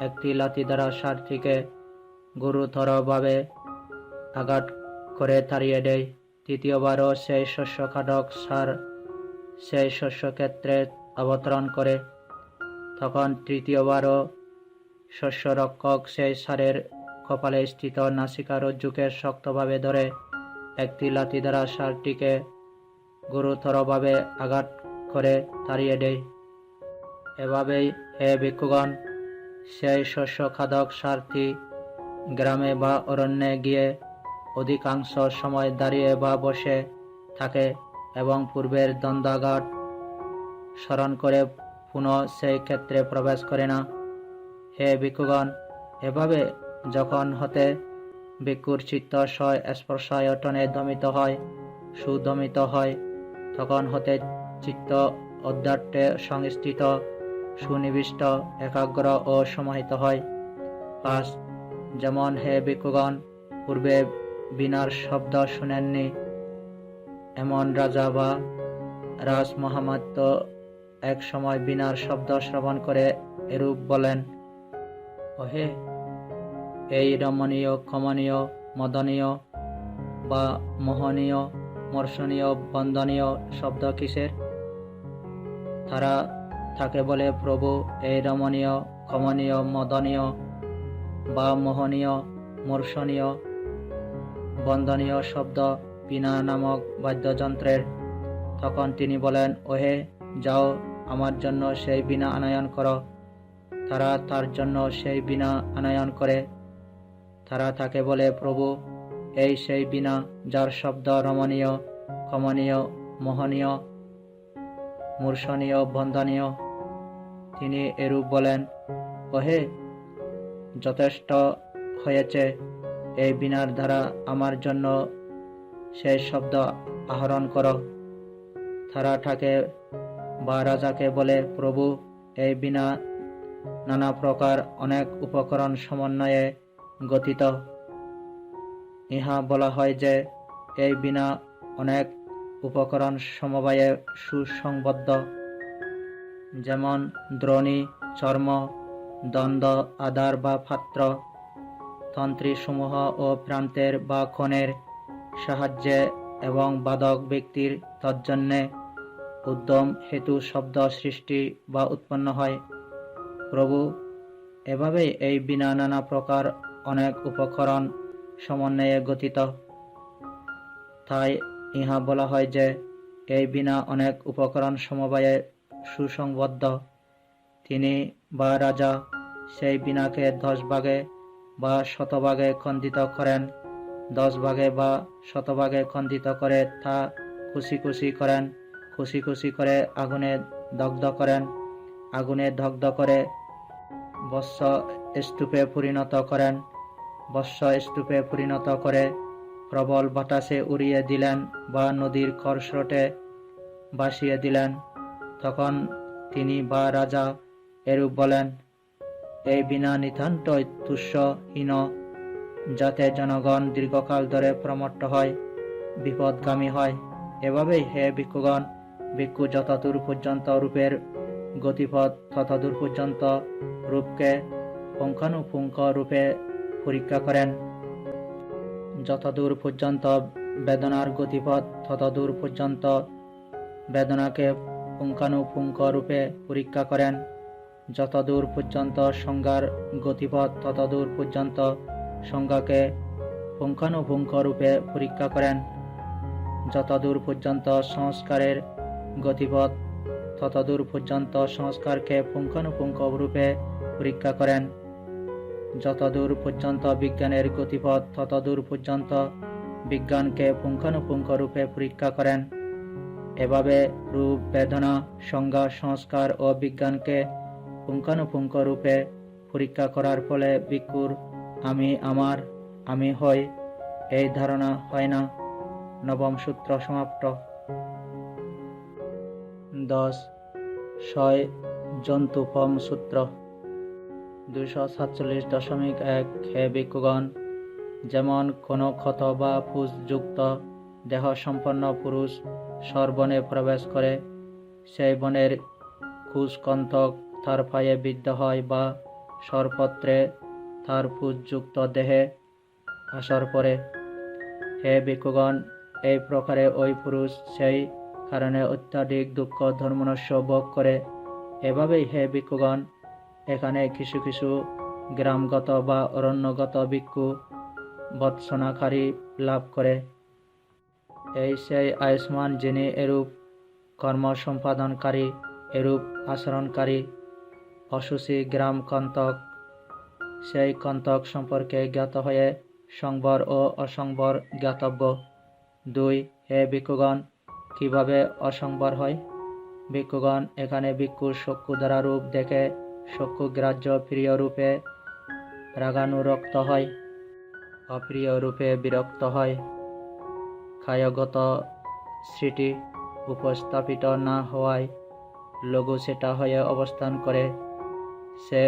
একটি লাঠি দ্বারা সারটিকে গুরুতরভাবে আঘাত করে তাড়িয়ে দেয়। তৃতীয়বারও সেই শস্যখাদক সার সেই শস্যক্ষেত্রে অবতরণ করে। তখন তৃতীয়বারও শস্যরক্ষক সেই সারের কপালে স্থিত নাসিকা রজ্জুকে শক্তভাবে ধরে একটি লাঠি দ্বারা সারটিকে গুরুতরভাবে আঘাত করে তাড়িয়ে দেয়। এভাবেই হে ভিক্ষুগণ, সেই শস্যখাদক সারটি গ্রামে বা অরণ্যে গিয়ে অধিকাংশ সময় দাঁড়িয়ে বা বসে থাকে এবং পূর্বের দ্বন্দ্বাঘাত স্মরণ করে পুনঃ সেই ক্ষেত্রে প্রবেশ করে না। হে ভিক্ষুগণ, এভাবে যখন হতে ভিক্ষুর চিত্ত স্বয় স্পর্শায়তনে দমিত হয়, সুদমিত হয়, তখন হতে চিত্ত অধ্যাত্মে সংস্থিত, সুনিবিষ্ট, একাগ্র ও সমাহিত হয়। 5. যেমন হে ভিক্ষুগণ, পূর্বে বীণার শব্দ শুনেননি এমন রাজা বা রাজমহামাত্য এক সময় বীণার শব্দ শ্রবণ করে এরূপ বলেন, ওহে, এই রমণীয়, কমনীয়, মদনীয় বা মোহনীয়, মর্ষণীয়, বন্দনীয় শব্দ কিসের? তারা তাকে বলে, প্রভু, এই রমণীয়, কমনীয়, মদনীয় বা মোহনীয়, মর্ষণীয়, বন্দনীয় শব্দ বীণা নামক বাদ্যযন্ত্রের। তখন তিনি বলেন, ওহে, যাও, আমার জন্য সেই বীণা আনয়ন করো। তারা তার জন্য সেই বীণা আনয়ন করে। তারা তাকে বলে, প্রভু, এই সেই বীণা যার শব্দ রমণীয়, কমনীয়, মোহনীয়, মূর্ছনীয়, বন্দনীয়। তিনি এরূপ বলেন, ওহে, যথেষ্ট হয়েছে, এই বীণার দ্বারা আমার জন্য সেই শব্দ আহরণ করো। তারা তাকে বা রাজাকে বলে, প্রভু, এই বীণা নানা প্রকার অনেক উপকরণ সমন্বয়ে গঠিত। ইহা বলা হয় যে এই বীণা অনেক উপকরণ সমবায়ে সুসংবদ্ধ, যেমন দ্রোণী, চর্ম, দণ্ড, আধার বা পাত্র, তন্ত্রীসমূহ ও প্রান্তের বা ক্ষণের সাহায্যে এবং বাদক ব্যক্তির তজ্জন্যে উদ্যম হেতু শব্দ সৃষ্টি বা উৎপন্ন হয়। প্রভু, এভাবেই এই বীণা নানা প্রকার অনেক উপকরণ সমন্বয়ে গঠিত। তাই ইহা বলা হয় যে এই বীণা অনেক উপকরণ সমবায়ে সুসংবদ্ধ। তিনি বা রাজা সেই বীণাকে 10 ভাগে বা শতভাগে খণ্ডিত করেন। 10 ভাগে বা শতভাগে খণ্ডিত করে তা খুশি খুশি করেন। খুশি খুশি করে আগুনে দগ্ধ করেন। আগুনে দগ্ধ করে বৎস স্তূপে পরিণত করেন। বৎস স্তূপে পরিণত করে প্রবল বাতাসে উড়িয়ে দিলেন বা নদীর খরস্রোতে ভাসিয়ে দিলেন। তখন তিনি বা রাজা এরূপ বলেন, এই বীণা নিতান্তই তুচ্ছহীন, যাতে জনগণ দীর্ঘকাল ধরে প্রমত্ত হয়, বিপদগামী হয়। এভাবেই হে ভিক্ষুগণ, ভিক্ষু যতদূর পর্যন্ত রূপের গতিপথ ততদূর পর্যন্ত রূপকে পুঙ্খানুপুঙ্খ রূপে পরীক্ষা করেন। যতদূর পর্যন্ত বেদনার গতিপথ ততদূর পর্যন্ত বেদনাকে পুঙ্খানুপুঙ্খ রূপে পরীক্ষা করেন। যতদূর পর্যন্ত সংজ্ঞার গতিপথ ততদূর পর্যন্ত সংজ্ঞাকে পুঙ্খানুপুঙ্খ রূপে পরীক্ষা করেন। যতদূর পর্যন্ত সংস্কারের গতিপথ ততদূর পর্যন্ত সংস্কারকে পুঙ্খানুপুঙ্খ রূপে পরীক্ষা করেন। যতদূর পর্যন্ত বিজ্ঞানের গতিপথ ততদূর পর্যন্ত বিজ্ঞানকে পুঙ্খানুপুঙ্খ রূপে পরীক্ষা করেন। এভাবে রূপ, বেদনা, সংজ্ঞা, সংস্কার ও বিজ্ঞানকে পুঙ্খানুপুঙ্খ রূপে পরীক্ষা করার ফলে ভিক্ষুর আমি আমার, আমি হই এই ধারণা হয় না। 9ম সূত্র সমাপ্ত। 10. শয় জন্তুপম সূত্র 247.1 হে ভিক্ষুগণ, যেমন কোন ক্ষত বা পুঁজযুক্ত দেহ সম্পন্ন পুরুষ সর্বনে প্রবেশ করে, সেই বনের কুশকন্তক তার পায়ে বিদ্ধ হয় বা সর্পত্রে তার পুঁজযুক্ত দেহে আসর পড়ে। হে ভিক্ষুগণ, এই প্রকারে ওই পুরুষ সেই কারণে অত্যাধিক দুঃখ ধর্মনস্য ভোগ করে। এভাবেই হে ভিক্ষুগণ, এখানে কিছু কিছু গ্রামগত বা অরণ্যগত ভিক্ষু ভৎসনাকারী লাভ করে। এই সেই আয়ুষ্মান যিনি এরূপ কর্ম সম্পাদনকারী, এরূপ আচরণকারী। অশুচি গ্রাম কন্তক, সেই কন্তক সম্পর্কে জ্ঞাত হয়ে সংবর ও অসংবর জ্ঞাতব্য। 2. হে ভিক্ষুগণ, কিভাবে অসংবর হয়? ভিক্ষুগণ, এখানে ভিক্ষুর চক্ষু দ্বারা রূপ দেখে চক্ষুগ্রাহ্য প্রিয় রূপে রাগানুরক্ত হয়, অপ্রিয় রূপে বিরক্ত হয়। কায়গত স্মৃতি উপস্থাপিত না হওয়ায় লঘু চেতা হয়ে অবস্থান করে। সে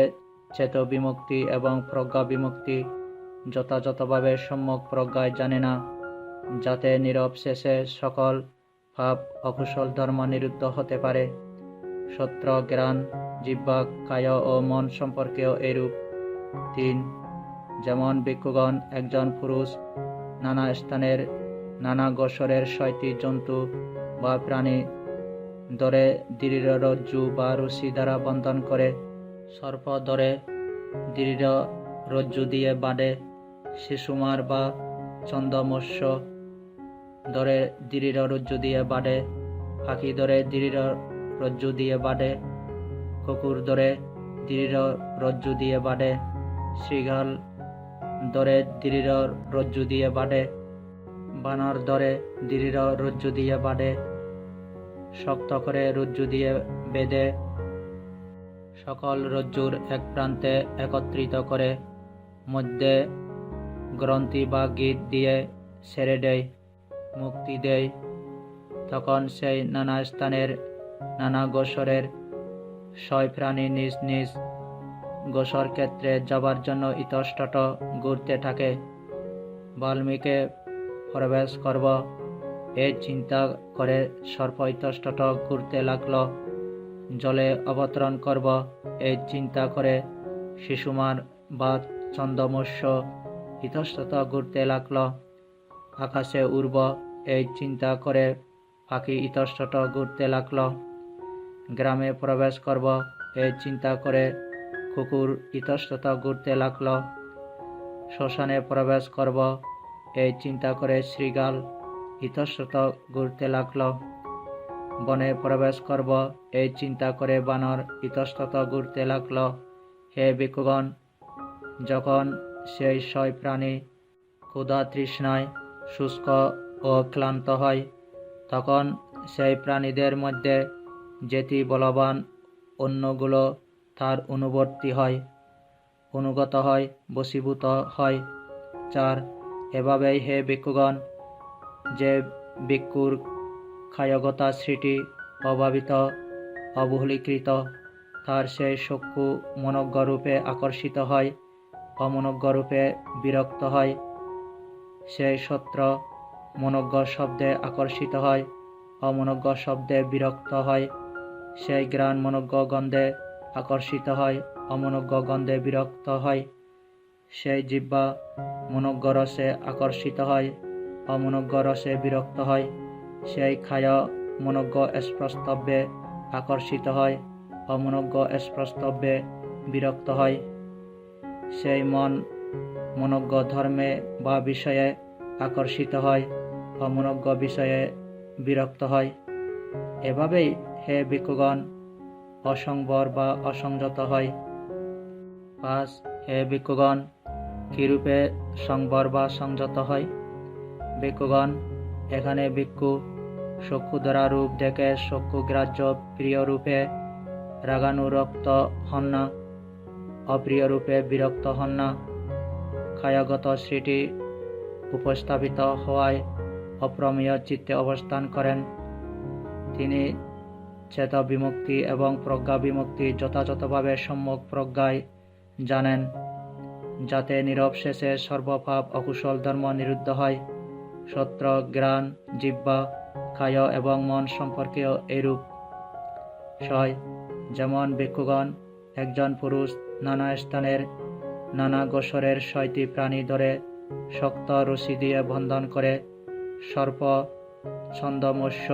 চেত বিমুক্তি এবং প্রজ্ঞা বিমুক্তি যথাযথভাবে সম্যক প্রজ্ঞায় জানে না, যাতে নিরবশেষে সকল পাপ অকুশল ধর্ম নিরুদ্ধ হতে পারে। সত্র, জ্ঞান, জিহ্বা, কায় ও মন সম্পর্কেও এরূপ। 3. যেমন ভিক্ষুগণ, একজন পুরুষ নানা স্থানের নানা গোচরের 6টি জন্তু বা প্রাণী ধরে দৃঢ় রজ্জু বা রশি দ্বারা বন্ধন করে। সর্প ধরে দৃঢ় রজ্জু দিয়ে বাঁধে। শিশুমার বা চন্দ্রমৎস্য ধরে দৃঢ় রজ্জু দিয়ে বাঁধে। পাখি ধরে দৃঢ় রজ্জু দিয়ে বাঁধে। কুকুর ধরে দৃঢ় রজ্জু দিয়ে বাঁধে। শৃগাল ধরে দৃঢ় রজ্জু দিয়ে বাঁধে, বানর ধরে দৃঢ় রজ্জু দিয়ে বাঁধে, শক্ত করে রজ্জু দিয়ে বেঁধে সকল রজ্জুর এক প্রান্তে একত্রিত করে মধ্যে গ্রন্থি বা গীত দিয়ে ছেড়ে দেয়, মুক্তি দেয়। তখন সেই নানা স্থানের নানা গোসরের ছয় প্রাণী নিজ নিজ গোসর ক্ষেত্রে যাবার জন্য ইতস্তত ঘুরতে থাকে। বাল্মীকে প্রবেশ করব এই চিন্তা করে সর্প ইতস্তত ঘুরতে লাগল। জলে অবতরণ করব এই চিন্তা করে শিশুমার বা চন্দ্রমৎস্য ইতস্তত ঘুরতে লাগল। আকাশে উড়ব এই চিন্তা করে পাখি ইতস্তত ঘুরতে লাগল। গ্রামে প্রবেশ করব এই চিন্তা করে কুকুর ইতস্তত ঘুরতে লাগল। শ্মশানে প্রবেশ করব এই চিন্তা করে শৃগাল ইতস্তত ঘুরতে লাগল। বনে প্রবেশ করব এই চিন্তা করে বানর ইতস্তত ঘুরতে লাগল। হে ভিক্ষুগণ, যখন সেই ছয় প্রাণী ক্ষুধা তৃষ্ণায় শুষ্ক ও ক্লান্ত হয়, তখন সেই প্রাণীদের মধ্যে যেটি বলবান অন্যগুলো তার অনুবর্তী হয়, অনুগত হয়, বশীভূত হয়। 4. এভাবেই হে ভিক্ষুগণ, যে ভিক্ষুর কায়গতা স্মৃতি অভাবিত অবহেলিকৃত, তার সেই চক্ষু মনোজ্ঞরূপে আকর্ষিত হয়, অমনোজ্ঞরূপে বিরক্ত হয়। সেই সত্র মনোজ্ঞ শব্দে আকর্ষিত হয়, অমনোজ্ঞ শব্দে বিরক্ত হয়। সেই ঘ্রাণ মনোজ্ঞ গন্ধে আকর্ষিত হয়, অমনোজ্ঞ গন্ধে বিরক্ত হয়। সেই জিহ্বা মনোজ্ঞ রসে আকর্ষিত হয়, অমনোজ্ঞ রসে বিরক্ত হয়। সেই কায় মনোজ্ঞ স্পর্শব্যে আকর্ষিত হয়, অমনোজ্ঞ স্পর্শব্যে বিরক্ত হয়। সেই মন মনোজ্ঞ ধর্মে বা বিষয়ে আকর্ষিত হয়, অমনোজ্ঞ বিষয়ে বিরক্ত হয়। এভাবেই হে ভিক্ষুগণ অসংবর বা অসংযত হয়। 5. হে ভিক্ষুগণ, কিরূপে সংবর বা সংযত হয়? ভিক্ষুগণ, এখানে ভিক্ষু চক্ষুধরা রূপ দেখে চক্ষুগ্রাহ্য প্রিয় রূপে রাগানুরক্ত হন না, অপ্রিয় রূপে বিরক্ত হন না। কায়গত স্মৃতি উপস্থাপিত হওয়ায় অপ্রমেয় চিত্তে অবস্থান করেন। তিনি চেত বিমুক্তি এবং প্রজ্ঞা বিমুক্তি যথাযথভাবে সম্যক প্রজ্ঞায় জানেন, যাতে নিরবশেষে সর্বপাপ অকুশল ধর্ম নিরুদ্ধ হয়। সত্র, ঘ্রাণ, জিহ্বা, কায় এবং মন সম্পর্কেও এইরূপ। 6. যেমন ভিক্ষুগণ একজন পুরুষ নানা স্থানের নানা গোসরের 6টি প্রাণী ধরে শক্ত রশি দিয়ে বন্ধন করে, সর্প, ছন্দমৎস্য,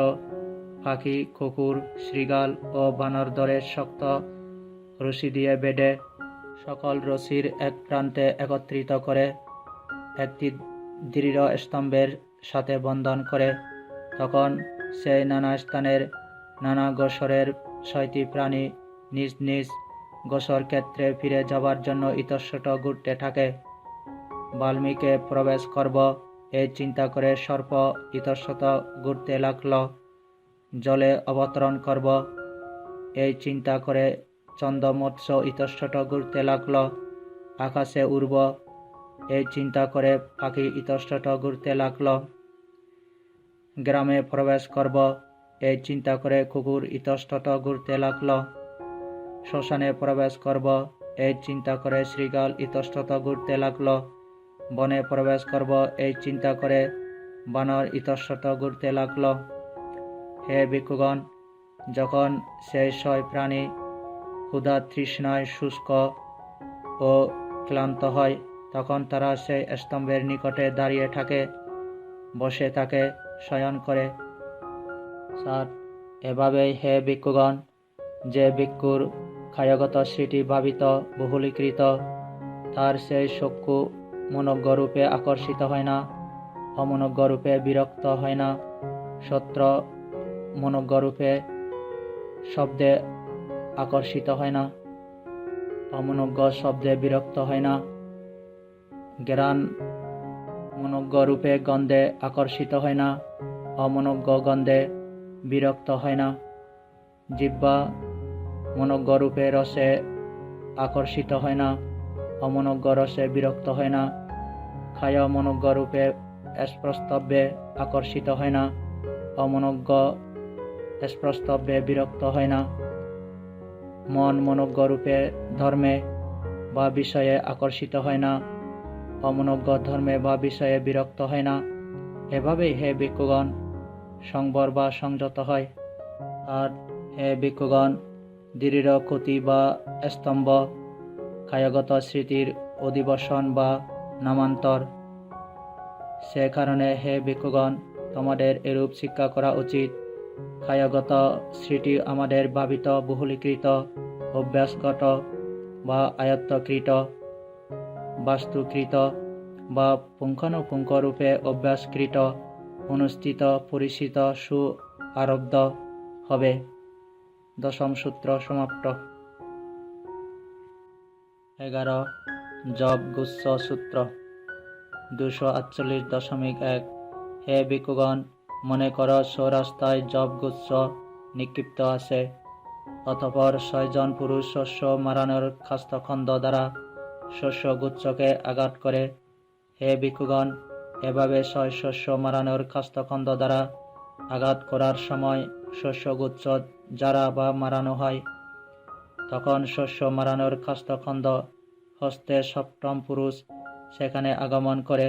পাখি, কুকুর, শৃগাল ও বানর ধরে শক্ত রশি দিয়ে বেঁধে সকল রশির এক প্রান্তে একত্রিত করে একটি দৃঢ় স্তম্ভের সাথে বন্ধন করে, তখন সেই নানা স্থানের নানা গোসরের 6টি প্রাণী নিজ নিজ গোসর ক্ষেত্রে ফিরে যাবার জন্য ইতস্তত ঘুরতে থাকে। বাল্মীকে প্রবেশ করব এই চিন্তা করে সর্প ইতস্তত ঘুরতে লাগল। জলে অবতরণ করব এই চিন্তা করে চন্দ্রমৎস্য ইতস্তত ঘুরতে লাগল। আকাশে উড়ব এই চিন্তা করে পাখি ইতস্তত ঘুরতে লাগল। গ্রামে প্রবেশ করব এই চিন্তা করে কুকুর ইতস্তত ঘুরতে লাগল। শ্মশানে প্রবেশ করব এই চিন্তা করে শৃগাল ইতস্তত ঘুরতে লাগল। বনে প্রবেশ করব এই চিন্তা করে বানর ইতস্তত ঘুরতে লাগল। হে ভিক্ষুগণ, যখন সেই 6 প্রাণী ক্ষুধা তৃষ্ণায় শুষ্ক ও ক্লান্ত হয়, তখন তারা সেই স্তম্ভের নিকটে দাঁড়িয়ে থাকে, বসে থাকে, শয়ন করে। 7. এভাবেই হে ভিক্ষুগণ, যে ভিক্ষুর কায়গত স্মৃতি ভাবিত বহুলীকৃত, তার সেই চক্ষু মনোজ্ঞরূপে আকর্ষিত হয় না, অমনোজ্ঞরূপে বিরক্ত হয় না। সত্র মনোজ্ঞরূপে শব্দে আকর্ষিত হয় না, অমনোজ্ঞ শব্দে বিরক্ত হয় না। ঘ্রাণ মনোজ্ঞ রূপে গন্ধে আকর্ষিত হয় না, অমনোজ্ঞ গন্ধে বিরক্ত হয় না। জিহ্বা মনোজ্ঞ রূপে রসে আকর্ষিত হয় না, অমনোজ্ঞ রসে বিরক্ত হয় না। কায় মনোজ্ঞ রূপে স্পর্শব্যে আকর্ষিত হয় না, অমনোজ্ঞ স্পর্শব্যে বিরক্ত হয় না। মন মনোজ্ঞ রূপে ধর্মে বা বিষয়ে আকর্ষিত হয় না, অমনোজ্ঞ ধর্মে বা বিষয়ে বিরক্ত হয় না। এভাবেই হে ভিক্ষুগণ সংবর বা সংযত হয়। আর হে ভিক্ষুগণ, দৃঢ় ক্ষতি বা স্তম্ভ কায়গত স্মৃতির অধিবসন বা নামান্তর। সে কারণে হে ভিক্ষুগণ, তোমাদের এরূপ শিক্ষা করা উচিত। কায়গত স্মৃতি আমাদের ভাবিত, বহুলীকৃত, অভ্যাসগত বা আয়ত্তকৃত, বাস্তুকৃত বা পুঙ্খানুপুঙ্খ রূপে অভ্যাসকৃত, অনুষ্ঠিত, পরিচিত, আরব্ধ হবে। দশম সূত্র সমাপ্ত। 11 জপ গুচ্ছ সূত্র 248.1। হে ভিক্ষুগণ, মনে কর চৌরাস্তায় জপ গুচ্ছ নিক্ষিপ্ত আছে, অতঃপর 6 জন পুরুষ শস্য মারানোর খাস্তখণ্ড দ্বারা শস্য গুচ্ছকে আঘাত করে। হে ভিক্ষুগণ, এভাবে 6 শস্য মারানোর খাস্তখণ্ড দ্বারা আঘাত করার সময় শস্যগুচ্ছ যারা বা মারানো হয়, তখন শস্য মারানোর খাস্তখণ্ড হস্তে 7ম পুরুষ সেখানে আগমন করে।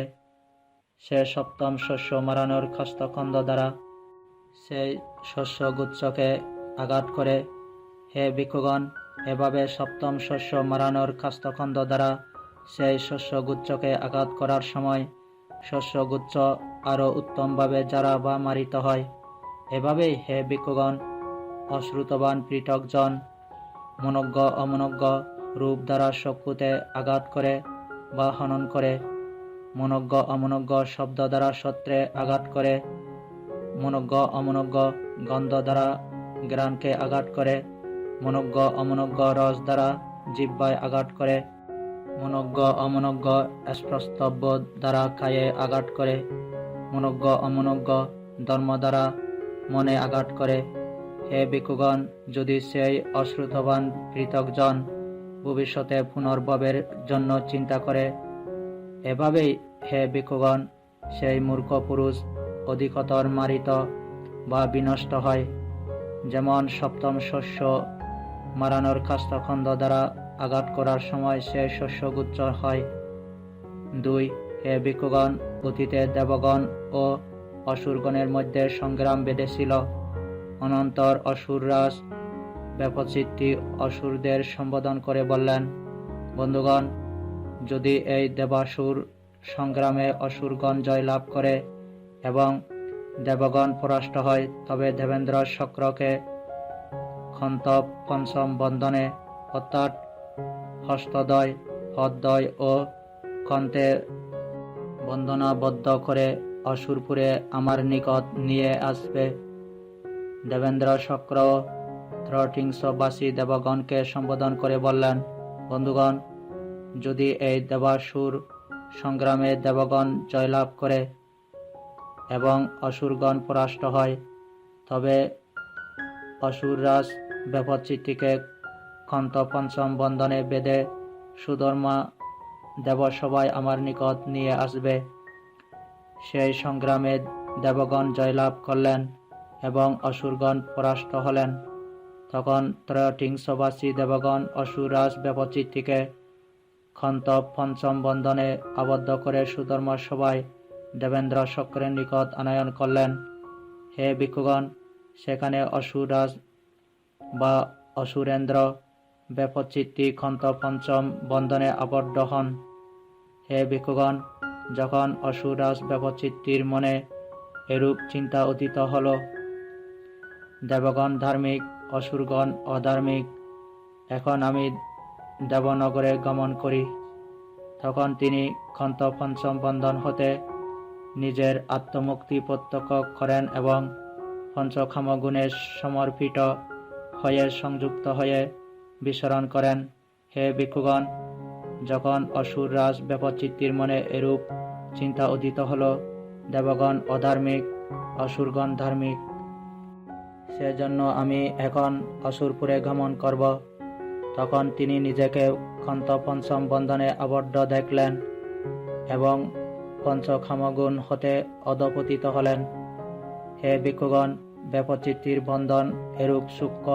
সে 7ম শস্য মারানোর খাস্তখণ্ড দ্বারা সেই শস্যগুচ্ছকে আঘাত করে। হে ভিক্ষুগণ, এভাবে 7ম শস্য মারানোর খাস্তখণ্ড দ্বারা সেই শস্যগুচ্ছকে আঘাত করার সময় শস্যগুচ্ছ আরও উত্তমভাবে যারা বা মারিত হয়। এভাবেই হে ভিক্ষুগণ, অশ্রুতবান পৃথকজন মনোজ্ঞ অমনোজ্ঞ রূপ দ্বারা চক্ষুতে আঘাত করে বা হনন করে, মনোজ্ঞ অমনোজ্ঞ শব্দ দ্বারা সত্রে আঘাত করে, মনোজ্ঞ অমনোজ্ঞ গন্ধ দ্বারা ঘ্রাণকে আঘাত করে, মনোজ্ঞ অমনোজ্ঞ রস দ্বারা জিহ্বায় আঘাত করে, মনোজ্ঞ অমনোজ্ঞ স্পর্শব্য দ্বারা কায়ে আঘাত করে, মনোজ্ঞ অমনোজ্ঞ ধর্ম দ্বারা মনে আঘাত করে। হে ভিক্ষুগণ, যদি সেই অশ্রুতবান পৃথকজন ভবিষ্যতে পুনর্ভবের জন্য চিন্তা করে, এভাবেই হে ভিক্ষুগণ, সেই মূর্খ পুরুষ অধিকতর মারিত বা বিনষ্ট হয়, যেমন 7ম শস্য মারানোর খাস্তখণ্ড দ্বারা আঘাত করার সময় সে শস্যগুচ্ছ হয়। 2 হে ভিক্ষুগণ, অতীতে দেবগণ ও অসুরগণের মধ্যে সংগ্রাম বেঁধেছিল। অনন্তর অসুররাজ ব্যাপচিত্তি অসুরদের সম্বোধন করে বললেন, বন্ধুগণ, যদি এই দেবাসুর সংগ্রামে অসুরগণ জয়লাভ করে এবং দেবগণ পরাস্ত হয়, তবে দেবেন্দ্র শক্রকে খন্ত পঞ্চম বন্ধনে অর্থাৎ হস্তদ্বয়, পদদ্বয় ও কন্তে বন্ধনাবদ্ধ করে অসুরপুরে আমার নিকট নিয়ে আসবে। দেবেন্দ্র শক্র ত্রটিংশবাসী দেবগণকে সম্বোধন করে বললেন, বন্ধুগণ, যদি এই দেবাসুর সংগ্রামে দেবগণ জয়লাভ করে এবং অসুরগণ পরাস্ত হয়, তবে অসুররাজ ব্যাপচিত্তিকে খন্ত পঞ্চম বন্ধনে বেঁধে সুধর্মা দেবসভায় আমার নিকট নিয়ে আসবে। সেই সংগ্রামে দেবগণ জয়লাভ করলেন এবং অসুরগণ পরাস্ত হলেন। তখন ত্রয়োটিংশবাসী দেবগণ অসুররাজ ব্যাপচিত্তিকে খন্ত পঞ্চম বন্ধনে আবদ্ধ করে সুধর্মা সভায় দেবেন্দ্র শক্রের নিকট আনয়ন করলেন। হে ভিক্ষুগণ, সেখানে অসুররাজ বা অসুরেন্দ্র ব্যাপচিত্তি খন্ত পঞ্চম বন্ধনে আবদ্ধ হন। হে ভিক্ষুগণ, যখন অসুররাজ ব্যাপচিত্তির মনে এরূপ চিন্তা উদিত হল, দেবগণ ধার্মিক, অসুরগণ অধার্মিক, এখন আমি দেবনগরে গমন করি, তখন তিনি খন্ত পঞ্চম বন্ধন হতে নিজের আত্মমুক্তি প্রত্যক্ষ করেন এবং পঞ্চকামগুণে সমর্পিত হয়ে সংযুক্ত হয়ে বিচরণ করেন। হে ভিক্ষুগণ, যখন অসুর রাজ ব্যাপচিত্তির মনে এরূপ চিন্তা উদিত হল, দেবগণ অধার্মিক, অসুরগণ ধার্মিক, সেজন্য আমি এখন অসুরপুরে গমন করব। তখন তিনি নিজেকে ক্ষন্ত পঞ্চম বন্ধনে আবদ্ধ দেখলেন এবং পঞ্চকামগুণ হতে অধপতিত হলেন। হে ভিক্ষুগণ, ব্যাপচিত্তির বন্ধন এরূপ সূক্ষ্ম,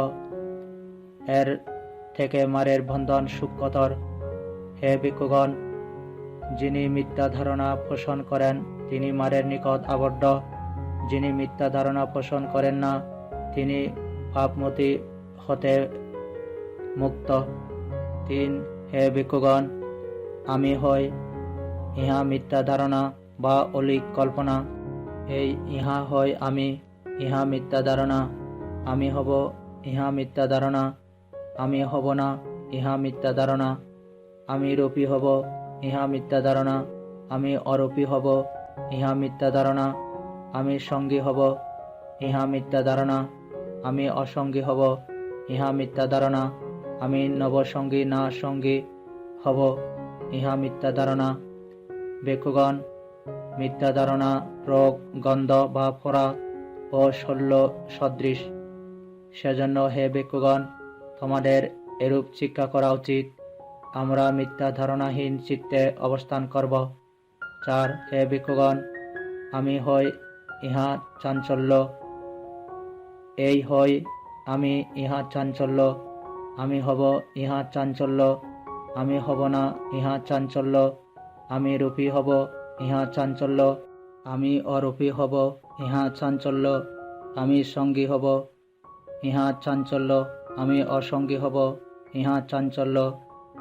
এর থেকে মারের বন্ধন সূক্ষ্মতর। হে ভিক্ষুগণ, যিনি মিথ্যা ধারণা পোষণ করেন তিনি মারের নিকট আবদ্ধ, যিনি মিথ্যা ধারণা পোষণ করেন না তিনি পাপমতি হতে মুক্ত। 3. হে ভিক্ষুগণ, আমি হই ইহা মিথ্যা ধারণা বা অলিক কল্পনা। এই ইহা হই আমি, ইহা মিথ্যা ধারণা। আমি হব, ইহা মিথ্যা ধারণা। আমি হব না, ইহা মিথ্যা ধারণা। আমি রূপী হব, ইহা মিথ্যা ধারণা। আমি অরূপী হব, ইহা মিথ্যা ধারণা। আমি সঙ্গী হব, ইহা মিথ্যা ধারণা। আমি অসঙ্গী হব, ইহা মিথ্যা ধারণা। আমি নবসঙ্গী না সঙ্গী হব, ইহা মিথ্যা ধারণা। ভিক্ষুগণ, মিথ্যা ধারণা রোগ, গন্ধ বা ফোড়া ও শল্য সদৃশ। সেজন্য হে ভিক্ষুগণ, তোমাদের এরূপ শিক্ষা করা উচিত। আমরা মিথ্যা ধারণাহীন চিত্তে অবস্থান করব। 4. হে ভিক্ষুগণ, আমি হই ইহা চাঞ্চল্য। এই হই আমি, ইহা চাঞ্চল্য। আমি হব, ইহা চাঞ্চল্য। আমি হব না, ইহা চাঞ্চল্য। আমি রূপী হব, ইহা চাঞ্চল্য। আমি অরূপী হব, ইহা চাঞ্চল্য। আমি সঙ্গী হব, ইহা চাঞ্চল্য। আমি অসঙ্গী হব, ইহা চাঞ্চল্য।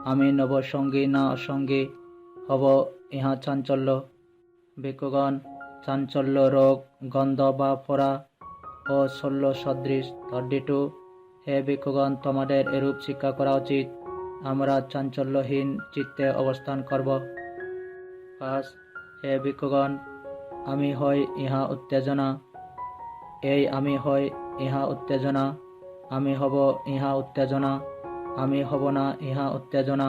আমি নবসঙ্গী না অসঙ্গী হব, ইহা চাঞ্চল্য। ভিক্ষুগণ, চাঞ্চল্য রোগ, গন্ধ বা ফোড়া ও শল্য সদৃশ। 32. হে ভিক্ষুগণ, তোমাদের এরূপ শিক্ষা করা উচিত। আমরা চাঞ্চল্যহীন চিত্তে অবস্থান করব। 5. হে ভিক্ষুগণ, আমি হই ইহা উত্তেজনা। এই আমি হই ইহা উত্তেজনা। আমি হব, ইহা উত্তেজনা। আমি হব না, ইহা উত্তেজনা।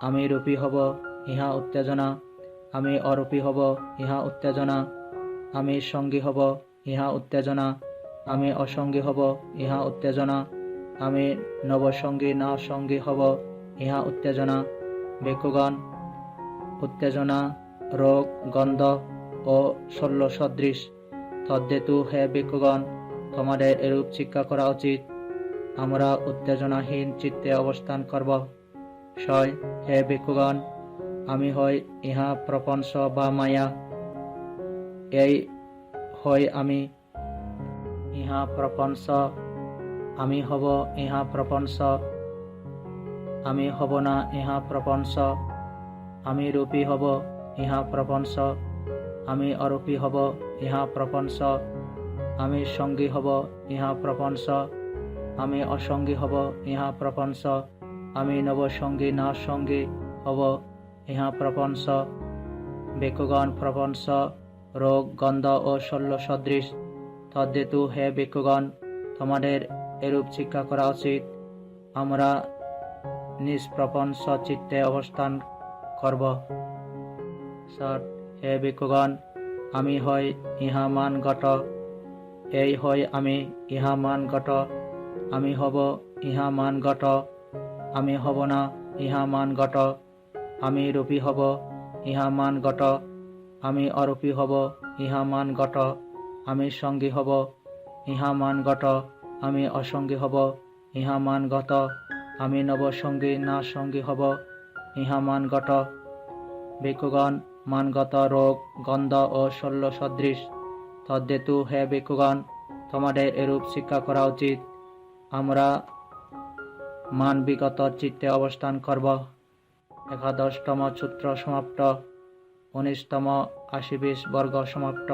আমি রূপী হব, ইহা উত্তেজনা। আমি অরূপী হব, ইহা উত্তেজনা। আমি সঙ্গী হব, ইহা উত্তেজনা। আমি অসঙ্গী হব, ইহা উত্তেজনা। আমি নবসঙ্গী না সঙ্গী হব, ইহা উত্তেজনা। ভিক্ষুগণ, উত্তেজনা রোগ, গন্ধ ও শল্য সদৃশ। তদ্হেতু হে ভিক্ষুগণ, তোমাদের এরূপ শিক্ষা করা উচিত। আমরা উত্তেজনাহীন চিত্তে অবস্থান করব। 6. হে ভিক্ষুগণ, আমি হই ইহা প্রপঞ্চ বা মায়া। এই হই আমি, ইহা প্রপঞ্চ। আমি হব, ইহা প্রপঞ্চ। আমি হব না, ইহা প্রপঞ্চ। আমি রূপী হব, ইহা প্রপঞ্চ। আমি অরূপী হব, ইহা প্রপঞ্চ। আমি সঙ্গী হব, ইহা প্রপঞ্চ। আমি অসঙ্গী হব, ইহা প্রপঞ্চ। আমি নবসঙ্গী না সঙ্গী হব, ইহা প্রপঞ্চ। ভিক্ষুগণ, প্রপঞ্চ রোগ, গন্ধ ও শল্য সদৃশ। তদ্হেতু হে ভিক্ষুগণ, তোমাদের এরূপ শিক্ষা করা উচিত। আমরা নিষ্প্রপঞ্চ চিত্তে অবস্থান করব। 7. হে ভিক্ষুগণ, আমি হই ইহা মানগত। এই হই আমি, ইহা মানগত। আমি হব, ইহা মানগত। আমি হব না, ইহা মানগত। আমি রূপী হব, ইহা মানগত। আমি অরূপী হব, ইহা মানগত। আমি সঙ্গী হব, ইহা মানগত। আমি অসঙ্গী হব, ইহা মানগত। আমি নবসঙ্গী না সঙ্গী হব, ইহা মানগত। ভিক্ষুগণ, মানগত রোগ, গন্ধ ও শল্য সদৃশ। তদ্হেতু হে ভিক্ষুগণ, তোমাদের এরূপ শিক্ষা করা উচিত। আমরা মানবিগত চিত্তে অবস্থান করব। 11তম সূত্র সমাপ্ত। 19তম 80-20 বর্গ সমাপ্ত।